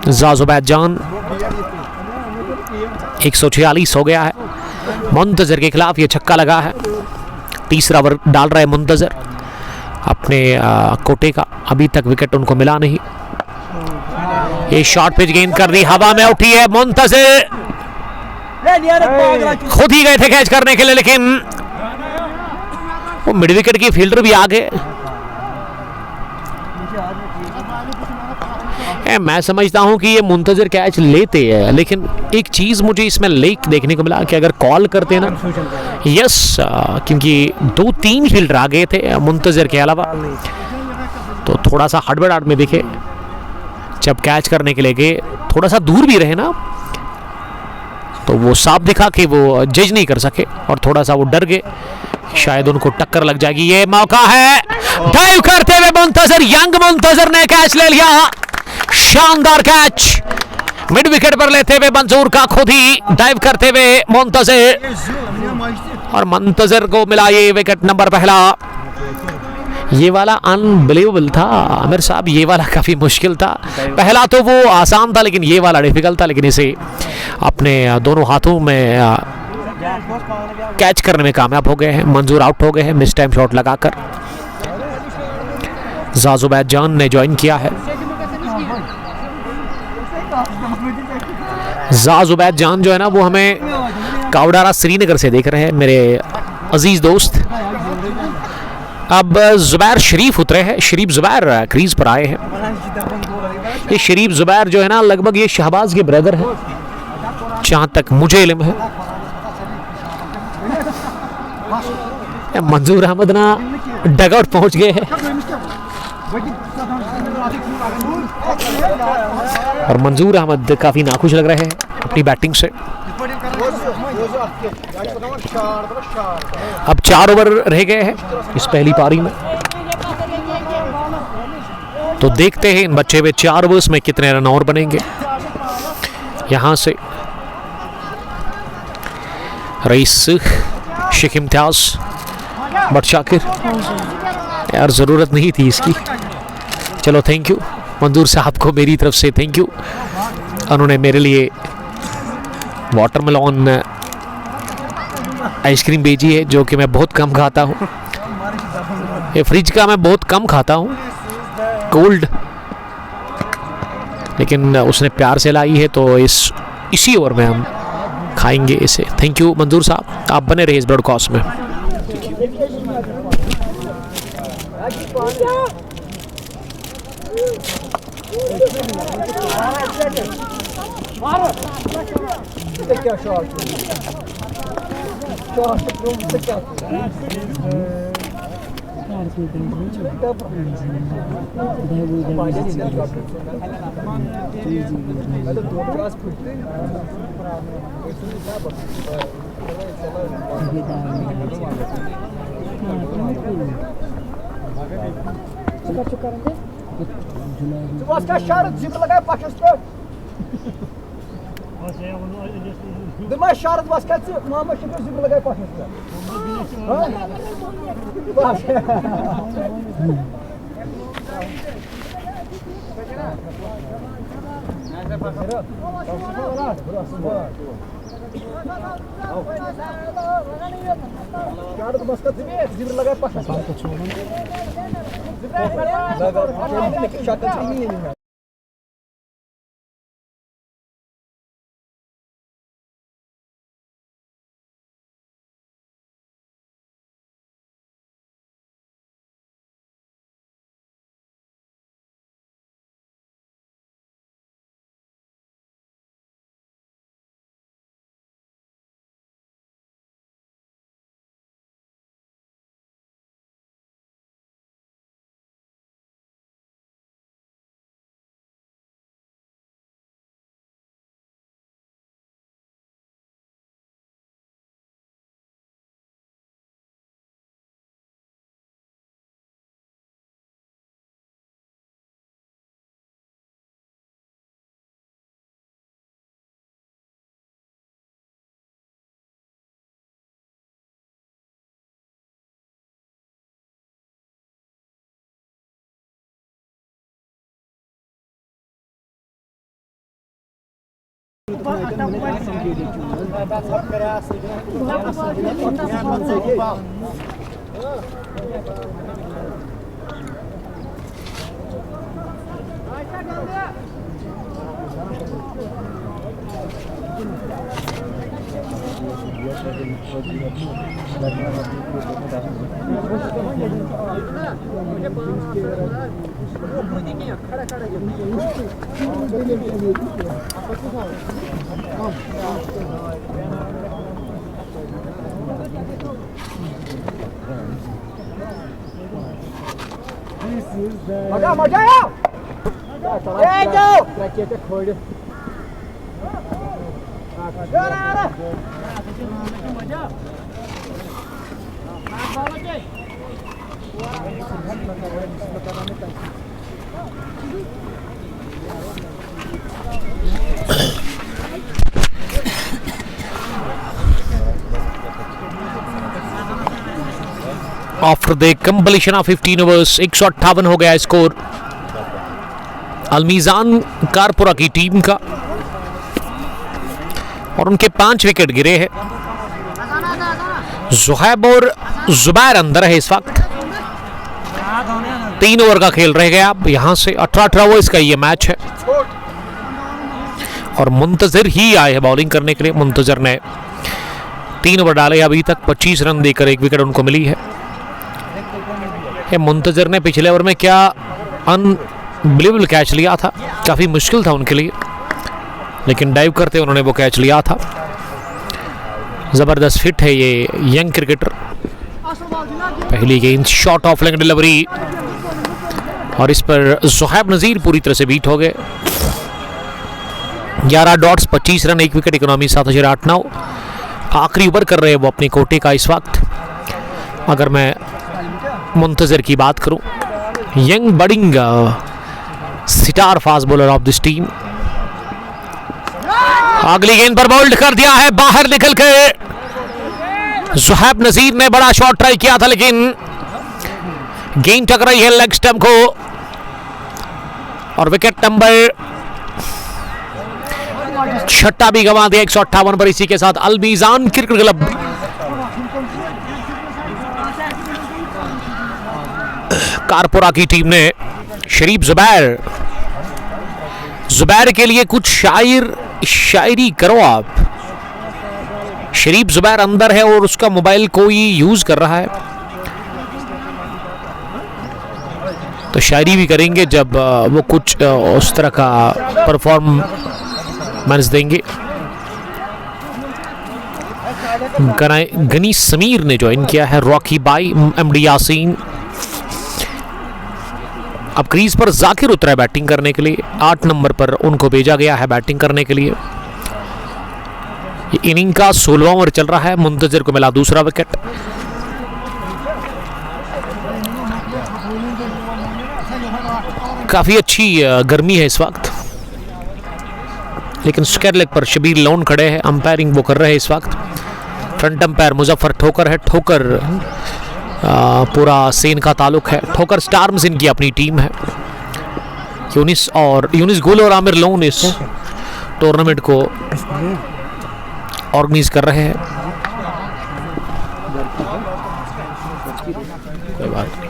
जाजुबैद जान 146 हो गया है। मुंतजर के खिलाफ ये छक्का लगा है। तीसरा ओवर डाल रहा है मुंतजर अपने कोटे का, अभी तक विकेट उनको मिला नहीं। ये शॉर्ट पिच गेंद कर दी, हवा में उठी है। मुंतजर खुद ही गए थे कैच करने के लिए, लेकिन वो मिड विकेट की फील्डर भी आ गए। मैं समझता हूं कि ये मुंतजर कैच लेते हैं, लेकिन एक चीज मुझे इसमें लेक देखने को मिला कि अगर कॉल करते ना, यस, क्योंकि 2-3 फील्डर आ गए थे मुंतजर के अलावा, तो थोड़ा सा हड़बड़ाहट में दिखे। जब कैच करने के लिए गए, थोड़ा सा दूर भी रहे ना, तो वो साफ दिखा कि वो जज नहीं कर सके और थोड़ा सा वो डर गए, शायद उनको टक्कर लग जाएगी। ये मौका है, डाइव करते हुए मुंतजर, यंग मुंतजर ने कैच ले लिया, शानदार कैच मिड विकेट पर लेते हुए मंजूर का खुद ही डाइव करते हुए मुंतजर, और मुंतजर को मिला ये विकेट नंबर पहला। ये वाला अनबिलीवेबल था आमिर साहब, ये वाला काफ़ी मुश्किल था। पहला तो वो आसान था लेकिन ये वाला डिफिकल्ट था, लेकिन इसे अपने दोनों हाथों में कैच करने में कामयाब हो गए हैं। मंजूर आउट हो गए हैं मिस टाइम शॉट लगाकर। जाजुबैद जान ने ज्वाइन किया है। जाजुबैद जान जो है ना वो हमें कावडारा श्रीनगर से देख रहे हैं मेरे अजीज दोस्त। अब जुबैर शरीफ उतरे हैं, शरीफ जुबैर क्रीज पर आए हैं। ये शरीफ जुबैर जो है ना लगभग ये शहबाज के ब्रदर हैं जहाँ तक मुझे इल्म है। मंजूर अहमद ना डगआउट पहुंच गए हैं और मंजूर अहमद काफी नाखुश लग रहे हैं अपनी बैटिंग से। अब 4 ओवर रह गए हैं इस पहली पारी में, तो देखते हैं इन बच्चे में 4 ओवर्स में कितने रन और बनेंगे। यहां से रईस, शेख इम्तियाज, बट शाकिर, यार ज़रूरत नहीं थी इसकी। चलो थैंक यू मंजूर साहब को मेरी तरफ से थैंक यू। उन्होंने मेरे लिए वाटरमेलन आइसक्रीम भेजी है जो कि मैं बहुत कम खाता हूँ। ये फ्रिज का मैं बहुत कम खाता हूँ कोल्ड, लेकिन उसने प्यार से लाई है तो इसी ओवर में हम खाएंगे इसे। थैंक यू मंजूर साहब, आप बने रहे इस ब्रॉडकास्ट में। Was ka şarj zip lagay paşas pe. Dima şarj was ka mama şarj zip lagay paşas pe. Ha? Baş. Şarj was ka zip lagay paşas pe. Maja, maja ya. Hey, go. Raquete खोड़. After the completion of 15 overs 158 हो गया score अलमीजान कारपुरा की team का और उनके 5 wicket गिरे हैं। जुहैब और जुबैर अंदर है इस वक्त। 3 ओवर का खेल रह गया। अब यहां से 18 ओवर्स का ये मैच है और मुंतजर ही आए हैं बॉलिंग करने के लिए। मुंतजर ने 3 ओवर डाले, अभी तक 25 रन देकर 1 विकेट उनको मिली है। मुंतजर ने पिछले ओवर में क्या अनबिलीवेबल कैच लिया था, काफी मुश्किल था उनके लिए, लेकिन डाइव करते उन्होंने वो कैच लिया था। जबरदस्त फिट है ये यंग क्रिकेटर। पहली गेंद शॉर्ट ऑफ लेग डिलीवरी और इस पर जुहैब नजीर पूरी तरह से बीट हो गए। 11 डॉट्स 25 रन 1 विकेट इकोनॉमी 7089। आखिरी ओवर कर रहे हैं वो अपने कोटे का इस वक्त। अगर मैं मुंतजर की बात करूं, young budding star fast bowler of this team. अगली गेंद पर बोल्ड कर दिया है बाहर निकल के। जुहैब नजीर ने बड़ा शॉट ट्राई किया था लेकिन गेंद टकराई है लेग स्टंप को और विकेट नंबर 6 भी गंवा दिया 158 पर। इसी के साथ अलमीजान क्रिकेट क्लब कारपुरा की टीम ने शरीफ जुबैर के लिए कुछ शायरी करो आप। शरीफ जुबैर अंदर है और उसका मोबाइल कोई यूज कर रहा है, तो शायरी भी करेंगे जब वो कुछ उस तरह का परफॉर्मेंस देंगे। गनी समीर ने ज्वाइन किया है, रॉकी बाई, एमडी यासीन। अब क्रीज पर जाकिर उतरा है बैटिंग करने के लिए। 8 नंबर पर उनको भेजा गया है बैटिंग करने के लिए। इनिंग का 16वां ओवर चल रहा है। मुंतजर को मिला दूसरा विकेट। काफी अच्छी गर्मी है इस वक्त, लेकिन स्क्वायर लेग पर शबीर लोन खड़े हैं, अंपायरिंग वो कर रहे हैं इस वक्त। फ्रंट अंपायर मुजफ्फर ठोकर है। ठोकर पूरा सेन का ताल्लुक है। ठोकर स्टार्म्स इनकी अपनी टीम है। यूनिस गुल और आमिर लोन इस टूर्नामेंट को ऑर्गेनाइज कर रहे हैं। कोई बात नहीं।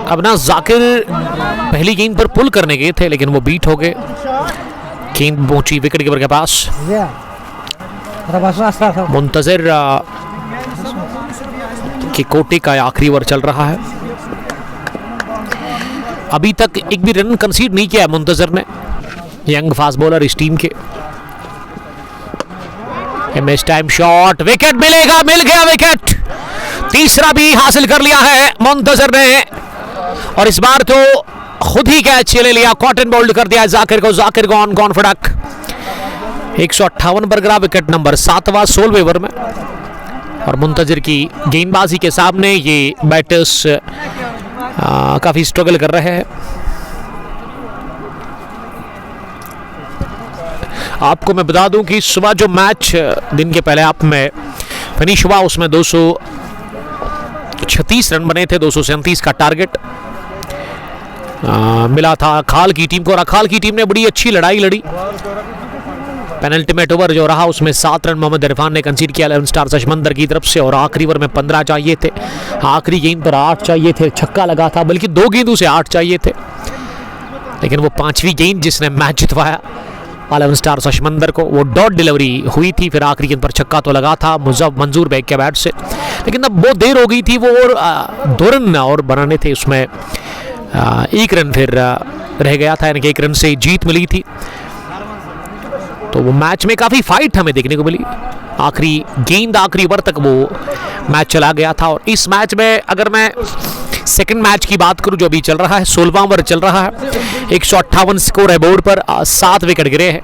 अब ना जाकिर पहली गेंद पर पुल करने गए थे लेकिन वो बीट हो गए। गेंद पहुंची विकेट कीपर के पास। मुंतजर के कोटे का आखिरी ओवर चल रहा है। अभी तक एक भी रन कंसीड नहीं किया है मुंतजर ने। यंग फास्ट बॉलर इस टीम के। मिस टाइम शॉट, विकेट मिलेगा, मिल गया विकेट। तीसरा भी हासिल कर लिया है मुंतजर ने और इस बार तो खुद ही कैच ले लिया। कॉटन बोल्ड कर दिया जाकिर को। जाकिर को ऑन कॉन्फिडेंट 158 पर गिरा विकेट नंबर 7वां 16वें ओवर में। और मुंतजर की गेंदबाजी के सामने ये बैटर्स काफी स्ट्रगल कर रहे हैं। आपको मैं बता दूं कि सुबह जो मैच दिन के पहले आप में फिनिश हुआ उसमें 236 रन बने थे। 237 का टारगेट मिला था अखाल की टीम को और अखाल की टीम ने बड़ी अच्छी लड़ाई लड़ी। पेनल्टीमेट ओवर जो रहा उसमें 7 रन मोहम्मद इरफान ने कंसीड किया 11 स्टार अशमंदर की तरफ से और आखिरी ओवर में 15 चाहिए थे। आखिरी गेंद पर 8 चाहिए थे, छक्का लगा था, बल्कि 2 गेंदों से 8 चाहिए थे, लेकिन वो 5वीं गेंद जिसने मैच जितवाया 11 स्टार अशमंदर को, वो डॉट डिलीवरी हुई थी। फिर आखिरी गेंद पर छक्का तो लगा था मंजूर बेग के बैट से, लेकिन अब बहुत देर हो गई थी। वो और 2 रन और बनाने थे, उसमें 1 रन फिर रह गया था, यानी कि 1 रन से जीत मिली थी। तो वो मैच में काफ़ी फाइट हमें देखने को मिली। आखिरी गेंद आखिरी ओवर तक वो मैच चला गया था। और इस मैच में अगर मैं सेकंड मैच की बात करूं जो अभी चल रहा है, 16वां ओवर चल रहा है, 158 स्कोर है बोर्ड पर, 7 विकेट गिरे हैं।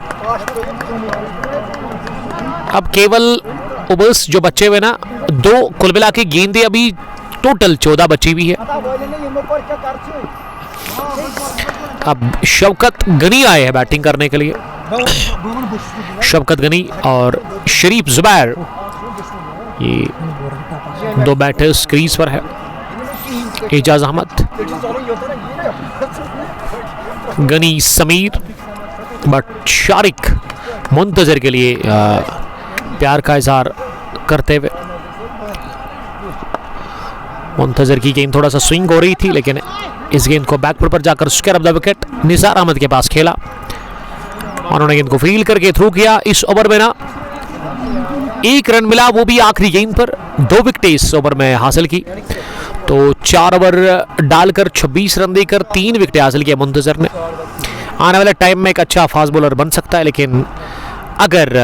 अब केवल ओवर्स जो बचे हुए ना 2 कुल मिला के गेंदें अभी टोटल 14 बची हुई है। अब शौकत गनी आए हैं बैटिंग करने के लिए, शौकत गनी और शरीफ जुबैर, ये 2 बैटर्स क्रीज पर है। एजाज अहमद, गनी समीर, बट शारिक मुंतजर के लिए प्यार का इजहार करते हुए। मुंतजर की गेंद थोड़ा सा स्विंग हो रही थी, लेकिन इस गेंद को बैकफुट पर जाकर square of the wicket Nisar Ahmed के पास खेला, उन्होंने गेंद को फील्ड करके थ्रू किया। इस ओवर में ना 1 रन मिला, वो भी आखिरी गेंद पर। 2 विकेट इस ओवर में हासिल की, तो 4 ओवर डालकर 26 रन देकर 3 विकेट हासिल किया मुंतजर ने। आने वाले टाइम में एक अच्छा फास्ट बॉलर बन सकता है, लेकिन अगर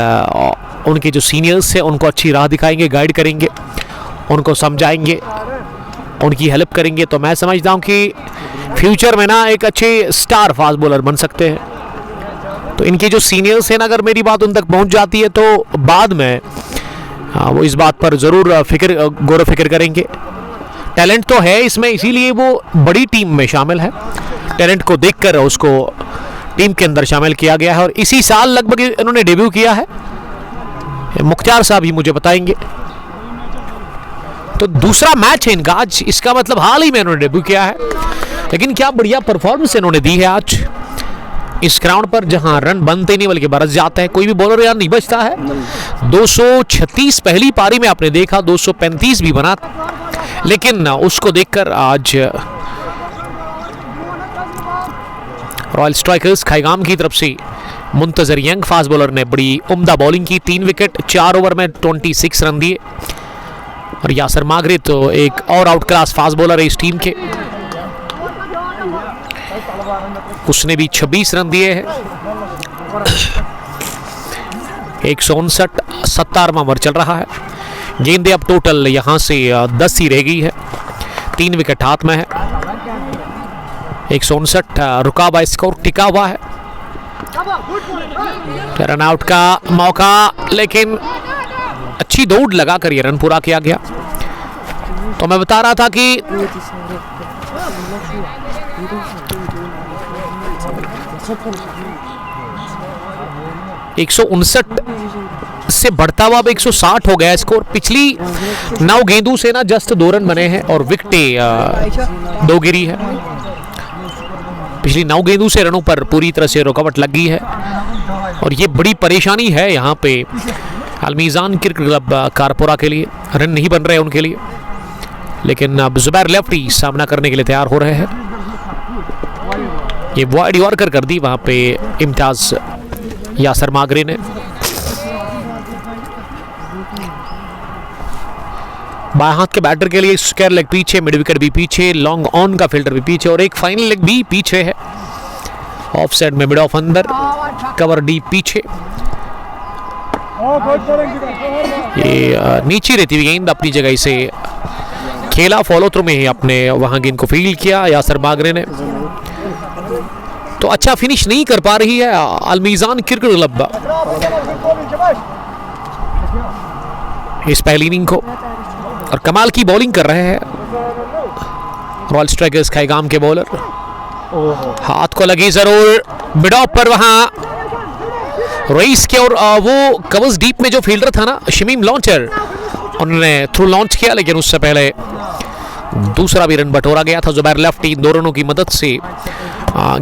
उनके जो सीनियर्स हैं उनको अच्छी राह दिखाएंगे, गाइड करेंगे, उनको समझाएंगे, उनकी हेल्प करेंगे, तो मैं समझता हूं कि फ्यूचर में ना एक अच्छे स्टार फास्ट बॉलर बन सकते हैं। तो इनके जो सीनियर्स हैं ना, अगर मेरी बात उन तक पहुंच जाती है तो बाद में वो इस बात पर ज़रूर गौर फिक्र करेंगे। टैलेंट तो है इसमें, इसीलिए वो बड़ी टीम में शामिल है। टैलेंट को देखकर उसको टीम के अंदर शामिल किया गया है और इसी साल लगभग इन्होंने डेब्यू किया है। मुख्तार साहब ही मुझे बताएंगे। तो दूसरा मैच है इनका आज, इसका मतलब हाल ही में इन्होंने डेब्यू किया है, लेकिन क्या बढ़िया परफॉर्मेंस इन्होंने दी है आज इस ग्राउंड पर, जहां रन बनते नहीं बल्कि बरस जाते हैं। कोई भी बॉलर यार नहीं बचता है। 236 पहली पारी में आपने देखा, 235 भी बना, लेकिन उसको देखकर आज रॉयल स्ट्राइकर्स खैगाम की तरफ से मुंतजर यंग फास्ट बॉलर ने बड़ी उम्दा बॉलिंग की। 3 विकेट 4 ओवर में 26 रन दिए, और यासर मागरे तो एक और आउट क्लास फास्ट बॉलर है इस टीम के, उसने भी 26 रन दिए हैं। 159 17वां ओवर चल रहा है, गेंदें अब टोटल यहां से 10 ही रह गई है, 3 विकेट हाथ में है। 159 रुका हुआ स्कोर टिका हुआ है। रन आउट का मौका, लेकिन अच्छी दौड़ लगाकर ये रन पूरा किया गया। तो मैं बता रहा था कि 159 से बढ़ता हुआ अब 160 हो गया स्कोर। पिछली 9 गेंदों से ना जस्ट 2 रन बने हैं और विकेटें 2 गिरी है। पिछली 9 गेंदों से रनों पर पूरी तरह से रुकावट लग गई है, और ये बड़ी परेशानी है यहाँ पे अलमीज़ान क्रिकेट क्लब कारपोरा के लिए। रन नहीं बन रहे उनके लिए, लेकिन अब जुबैर लेफ्टी सामना करने के लिए तैयार हो रहे हैं। ये वाइड यॉर्कर कर दी वहाँ पे इम्तियाज यासर मागरे ने। बाएं हाथ के बैटर के लिए स्क्वायर लेग पीछे, मिड विकेट भी पीछे, लॉन्ग ऑन का फील्डर भी पीछे, और एक फाइनल लेग भी पीछे है। ऑफ साइड में मिड ऑफ अंदर, कवर डीप पीछे। ये नीचे रहती हुई गेंद अपनी जगह से खेला, फॉलो थ्रू में ही अपने वहां गेंद को फील्ड किया यासर मागरे ने। तो अच्छा फिनिश नहीं कर पा रही है अलमीज़ान क्रिकेट क्लब इस पहली इनिंग को, और कमाल की बॉलिंग कर रहे हैं रॉयल स्ट्राइकर्स खैगाम के बॉलर। हाथ को लगी जरूर मिड ऑफ पर वहां रईस के, और वो कवर्स डीप में जो फील्डर था ना शमीम लॉन्चर, उन्होंने थ्रू लॉन्च किया, लेकिन उससे पहले दूसरा भी रन बटोरा गया था। जुबैर लेफ्टी 2 रनों की मदद से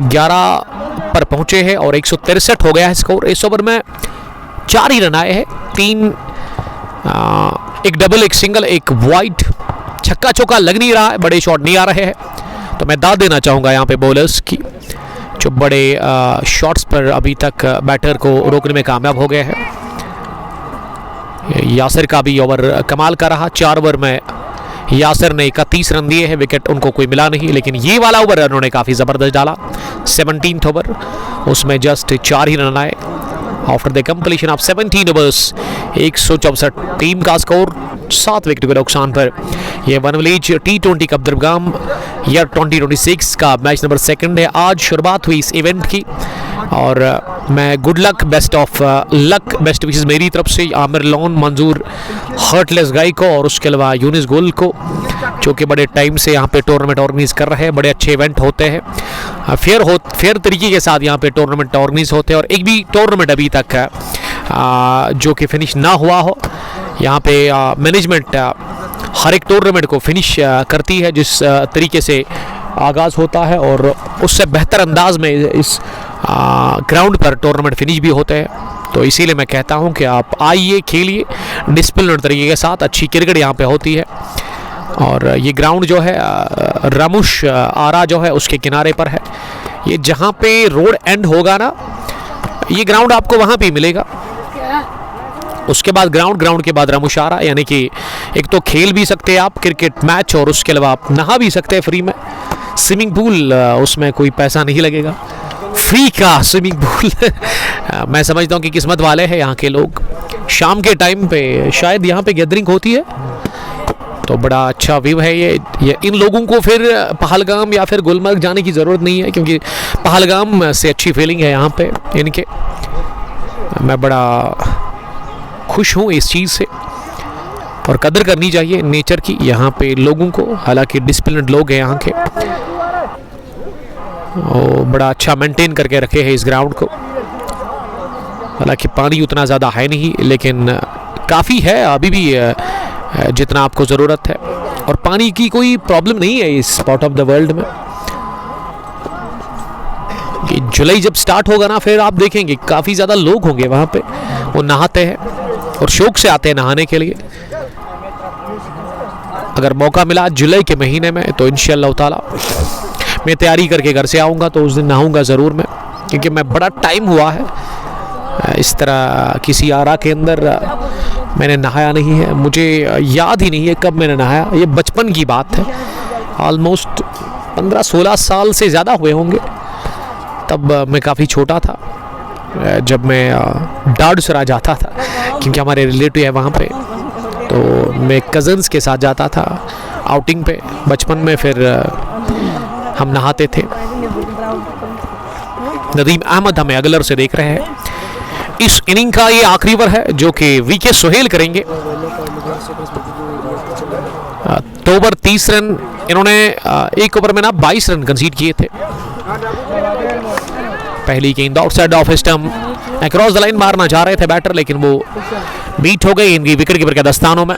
11 पर पहुंचे हैं और 163 हो गया है स्कोर। इस ओवर में 4 ही रन आए हैं, 3 एक डबल, एक सिंगल, एक वाइड। छक्का चौका लग नहीं रहा है, बड़े शॉट नहीं आ रहे हैं। तो मैं दाद देना चाहूँगा यहाँ पे बॉलर्स की, जो बड़े शॉट्स पर अभी तक बैटर को रोकने में कामयाब हो गए हैं। यासिर का भी ओवर कमाल का रहा। 4 ओवर में यासिर ने 31 रन दिए हैं, विकेट उनको कोई मिला नहीं, लेकिन ये वाला ओवर उन्होंने काफ़ी ज़बरदस्त डाला। 17th ओवर, उसमें जस्ट 4 ही रन आए। After the completion of 17 overs 164। Team का स्कोर 7 विकेट के नुकसान पर। यह one village T20 cup Darbagam year 2026 का मैच नंबर 2 है। आज शुरुआत हुई इस इवेंट की और मैं good luck, best of luck, best wishes मेरी तरफ से आमिर लोन, मंजूर हर्टलेस गाई को और उसके अलावा यूनिस गुल को, जो कि बड़े टाइम से यहाँ पे टूर्नामेंट ऑर्गेनाइज कर रहे हैं। बड़े अच्छे इवेंट होते हैं, फेयर तरीके के साथ यहाँ पे टूर्नामेंट ऑर्गेनाइज होते हैं और एक भी टूर्नामेंट अभी तक जो कि फिनिश ना हुआ हो। यहाँ पे मैनेजमेंट हर एक टूर्नामेंट को फिनिश करती है जिस तरीके से आगाज़ होता है और उससे बेहतर अंदाज में इस ग्राउंड पर टूर्नामेंट फिनिश भी होते हैं। तो इसीलिए मैं कहता हूँ कि आप आइए, खेलिए डिसिप्लिन तरीके के साथ। अच्छी क्रिकेट यहाँ पे होती है और ये ग्राउंड जो है रामुश आरा जो है उसके किनारे पर है। ये जहाँ पे रोड एंड होगा ना, ये ग्राउंड आपको वहाँ पे मिलेगा। उसके बाद ग्राउंड के बाद रामुशारा, यानी कि एक तो खेल भी सकते हैं आप क्रिकेट मैच और उसके अलावा आप नहा भी सकते हैं फ्री में। स्विमिंग पूल, उसमें कोई पैसा नहीं लगेगा, फ्री का स्विमिंग पूल। मैं समझता हूँ कि किस्मत वाले हैं यहाँ के लोग। शाम के टाइम पे शायद यहाँ पे गैदरिंग होती है, तो बड़ा अच्छा व्यू है ये। इन लोगों को फिर पहलगाम या फिर गुलमर्ग जाने की ज़रूरत नहीं है, क्योंकि पहलगाम से अच्छी फीलिंग है यहाँ पे इनके। मैं बड़ा खुश हूँ इस चीज़ से और कदर करनी चाहिए नेचर की यहाँ पे लोगों को। हालांकि डिसिप्लिन्ड लोग हैं यहाँ के और बड़ा अच्छा मेंटेन करके रखे हैं इस ग्राउंड को। हालांकि पानी उतना ज़्यादा है नहीं, लेकिन काफ़ी है अभी भी जितना आपको ज़रूरत है और पानी की कोई प्रॉब्लम नहीं है इस पार्ट ऑफ द वर्ल्ड में। कि जुलाई जब स्टार्ट होगा ना, फिर आप देखेंगे काफ़ी ज़्यादा लोग होंगे वहाँ पे, वो नहाते हैं और शौक से आते हैं नहाने के लिए। अगर मौका मिला जुलाई के महीने में तो इंशाअल्लाह ताला मैं तैयारी करके घर से आऊँगा, तो उस दिन नहाऊँगा ज़रूर मैं, क्योंकि मैं बड़ा टाइम हुआ है इस तरह किसी आरा के अंदर मैंने नहाया नहीं है। मुझे याद ही नहीं है कब मैंने नहाया, ये बचपन की बात है। ऑलमोस्ट 15-16 साल से ज़्यादा हुए होंगे। तब मैं काफ़ी छोटा था जब मैं डाडसरा जाता था, क्योंकि हमारे रिलेटिव है वहाँ पे, तो मैं कज़न्स के साथ जाता था आउटिंग पे बचपन में। फिर हम नहाते थे। नदीम अहमद हमें अगलर से देख रहे हैं। इस इनिंग का ये आखिरी ओवर है जो कि वीके सोहेल करेंगे। 2 ओवर 30 रन इन्होंने एक ओवर में ना 22 रन कंसीड किए थे। पहली गेंद outside off stump across the line मारना चाह रहे थे बैटर, लेकिन वो बीट हो गई इनकी विकेट कीपर के दस्तानों में।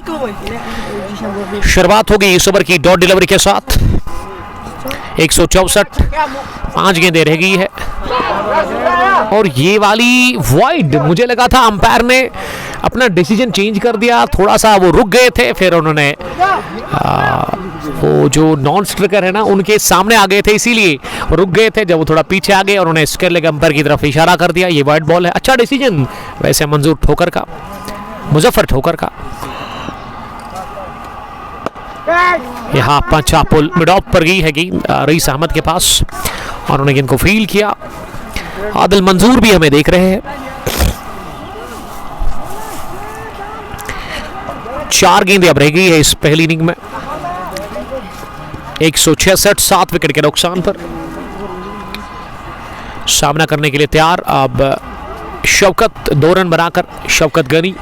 शुरुआत हो गई इस ओवर की डॉट डिलीवरी के साथ। 164, 5 गेंदें रह गई है और ये वाली वाइड। मुझे लगा था अंपायर ने अपना डिसीजन चेंज कर दिया, थोड़ा सा वो रुक गए थे, फिर उन्होंने वो जो नॉन स्ट्राइकर है ना उनके सामने आ गए थे, इसीलिए रुक गए थे। जब वो थोड़ा पीछे आ गए और उन्होंने स्क्वायर लेग अंपायर की तरफ इशारा कर दिया, ये वाइड बॉल है। अच्छा डिसीजन वैसे मंजूर ठोकर का, मुजफ्फर ठोकर का। यहाँ पंचा पुल मिड ऑफ पर गई है गेंद रईस अहमद के पास और उन्होंने गेंद को फील्ड किया। आदिल मंजूर भी हमें देख रहे हैं। 4 गेंदें अब रह गई है इस पहली इनिंग में। 166, 7 विकेट के नुकसान पर। सामना करने के लिए तैयार अब शौकत, 2 रन बनाकर Shaukat Gani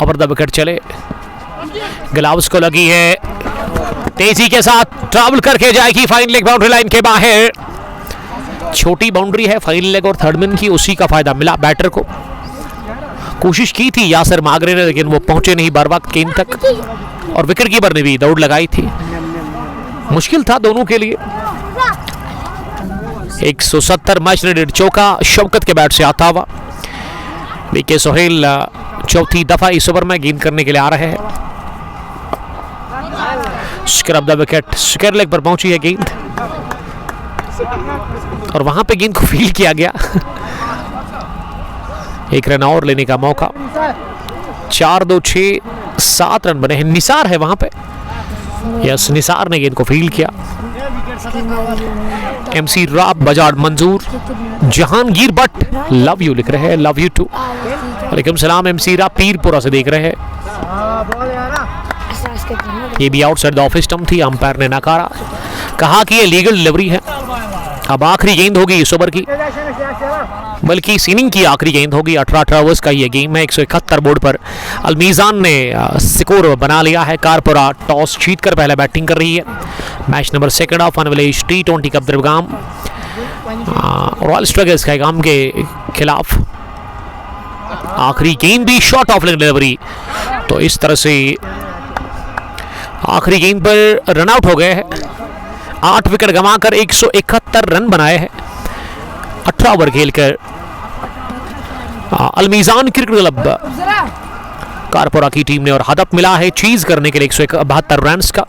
over the wicket चले। ग्लव्स को लगी है, तेजी के साथ ट्रैवल करके जाएगी फाइन लेग बाउंड्री लाइन के बाहर। छोटी बाउंड्री है फाइन लेग और थर्ड मैन की, उसी का फायदा मिला बैटर को। कोशिश की थी यासर मागरे ने, लेकिन वो पहुंचे नहीं बर वक्त गेंद तक और विकेट कीपर ने भी दौड़ लगाई थी। मुश्किल था दोनों के लिए। 170 मैच रेडेड चौका शौकत के बैट से आता हुआ। वीके सोहेल चौथी दफा इस ओवर में गेंद करने के लिए आ रहे हैं। Scrub the wicket, square leg पर पहुंची है गेंद और वहां पे गेंद को फील्ड किया गया। 1 रन और लेने का मौका। 4, 2, 6, 7 रन बने हैं। निसार है वहां पे, यस निसार ने गेंद को फील्ड किया। MC राब, बजाज मंजूर, जहांगीर भट्ट लव यू लिख रहे हैं, लव यू टू। वालेकुम सलाम MC राब, पीरपुरा से देख रहे हैं। ये भी आउटसाइड द ऑफिस स्टंप थी, अंपायर ने नकारा, कहा कि ये लीगल डिलीवरी है। अब आखिरी गेंद होगी इस ओवर की, बल्कि इस इनिंग की आखिरी गेंद होगी। 18 ओवर्स का ये गेम है। 171 बोर्ड पर अलमीज़ान ने स्कोर बना लिया है। कारपोरा टॉस जीतकर पहले बैटिंग कर रही है। Match number 2 of one village T20 cup Drabgam Royal Struggles Khaigam के खिलाफ। आखिरी गेंद भी शॉर्ट ऑफ लेग डिलीवरी, तो इस तरह से आखिरी गेंद पर रन आउट हो गए हैं। 8 विकेट गंवाकर 171 रन बनाए हैं 18 ओवर खेलकर। अलमीज़ान क्रिकेट क्लब कारपोरा की टीम ने और हदफ मिला है चीज करने के लिए 172 रन का।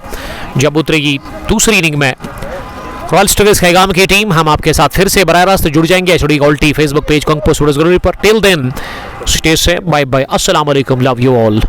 जब उतरेगी दूसरी इनिंग में रॉयल स्ट्रगल्स खैगाम की टीम, हम आपके साथ फिर से बराह रास्त जुड़ जाएंगे HD gold tea Facebook page, Kang post पर। टिल देन स्टे से बाय बाय, अस्सलाम वालेकुम, लव यू ऑल।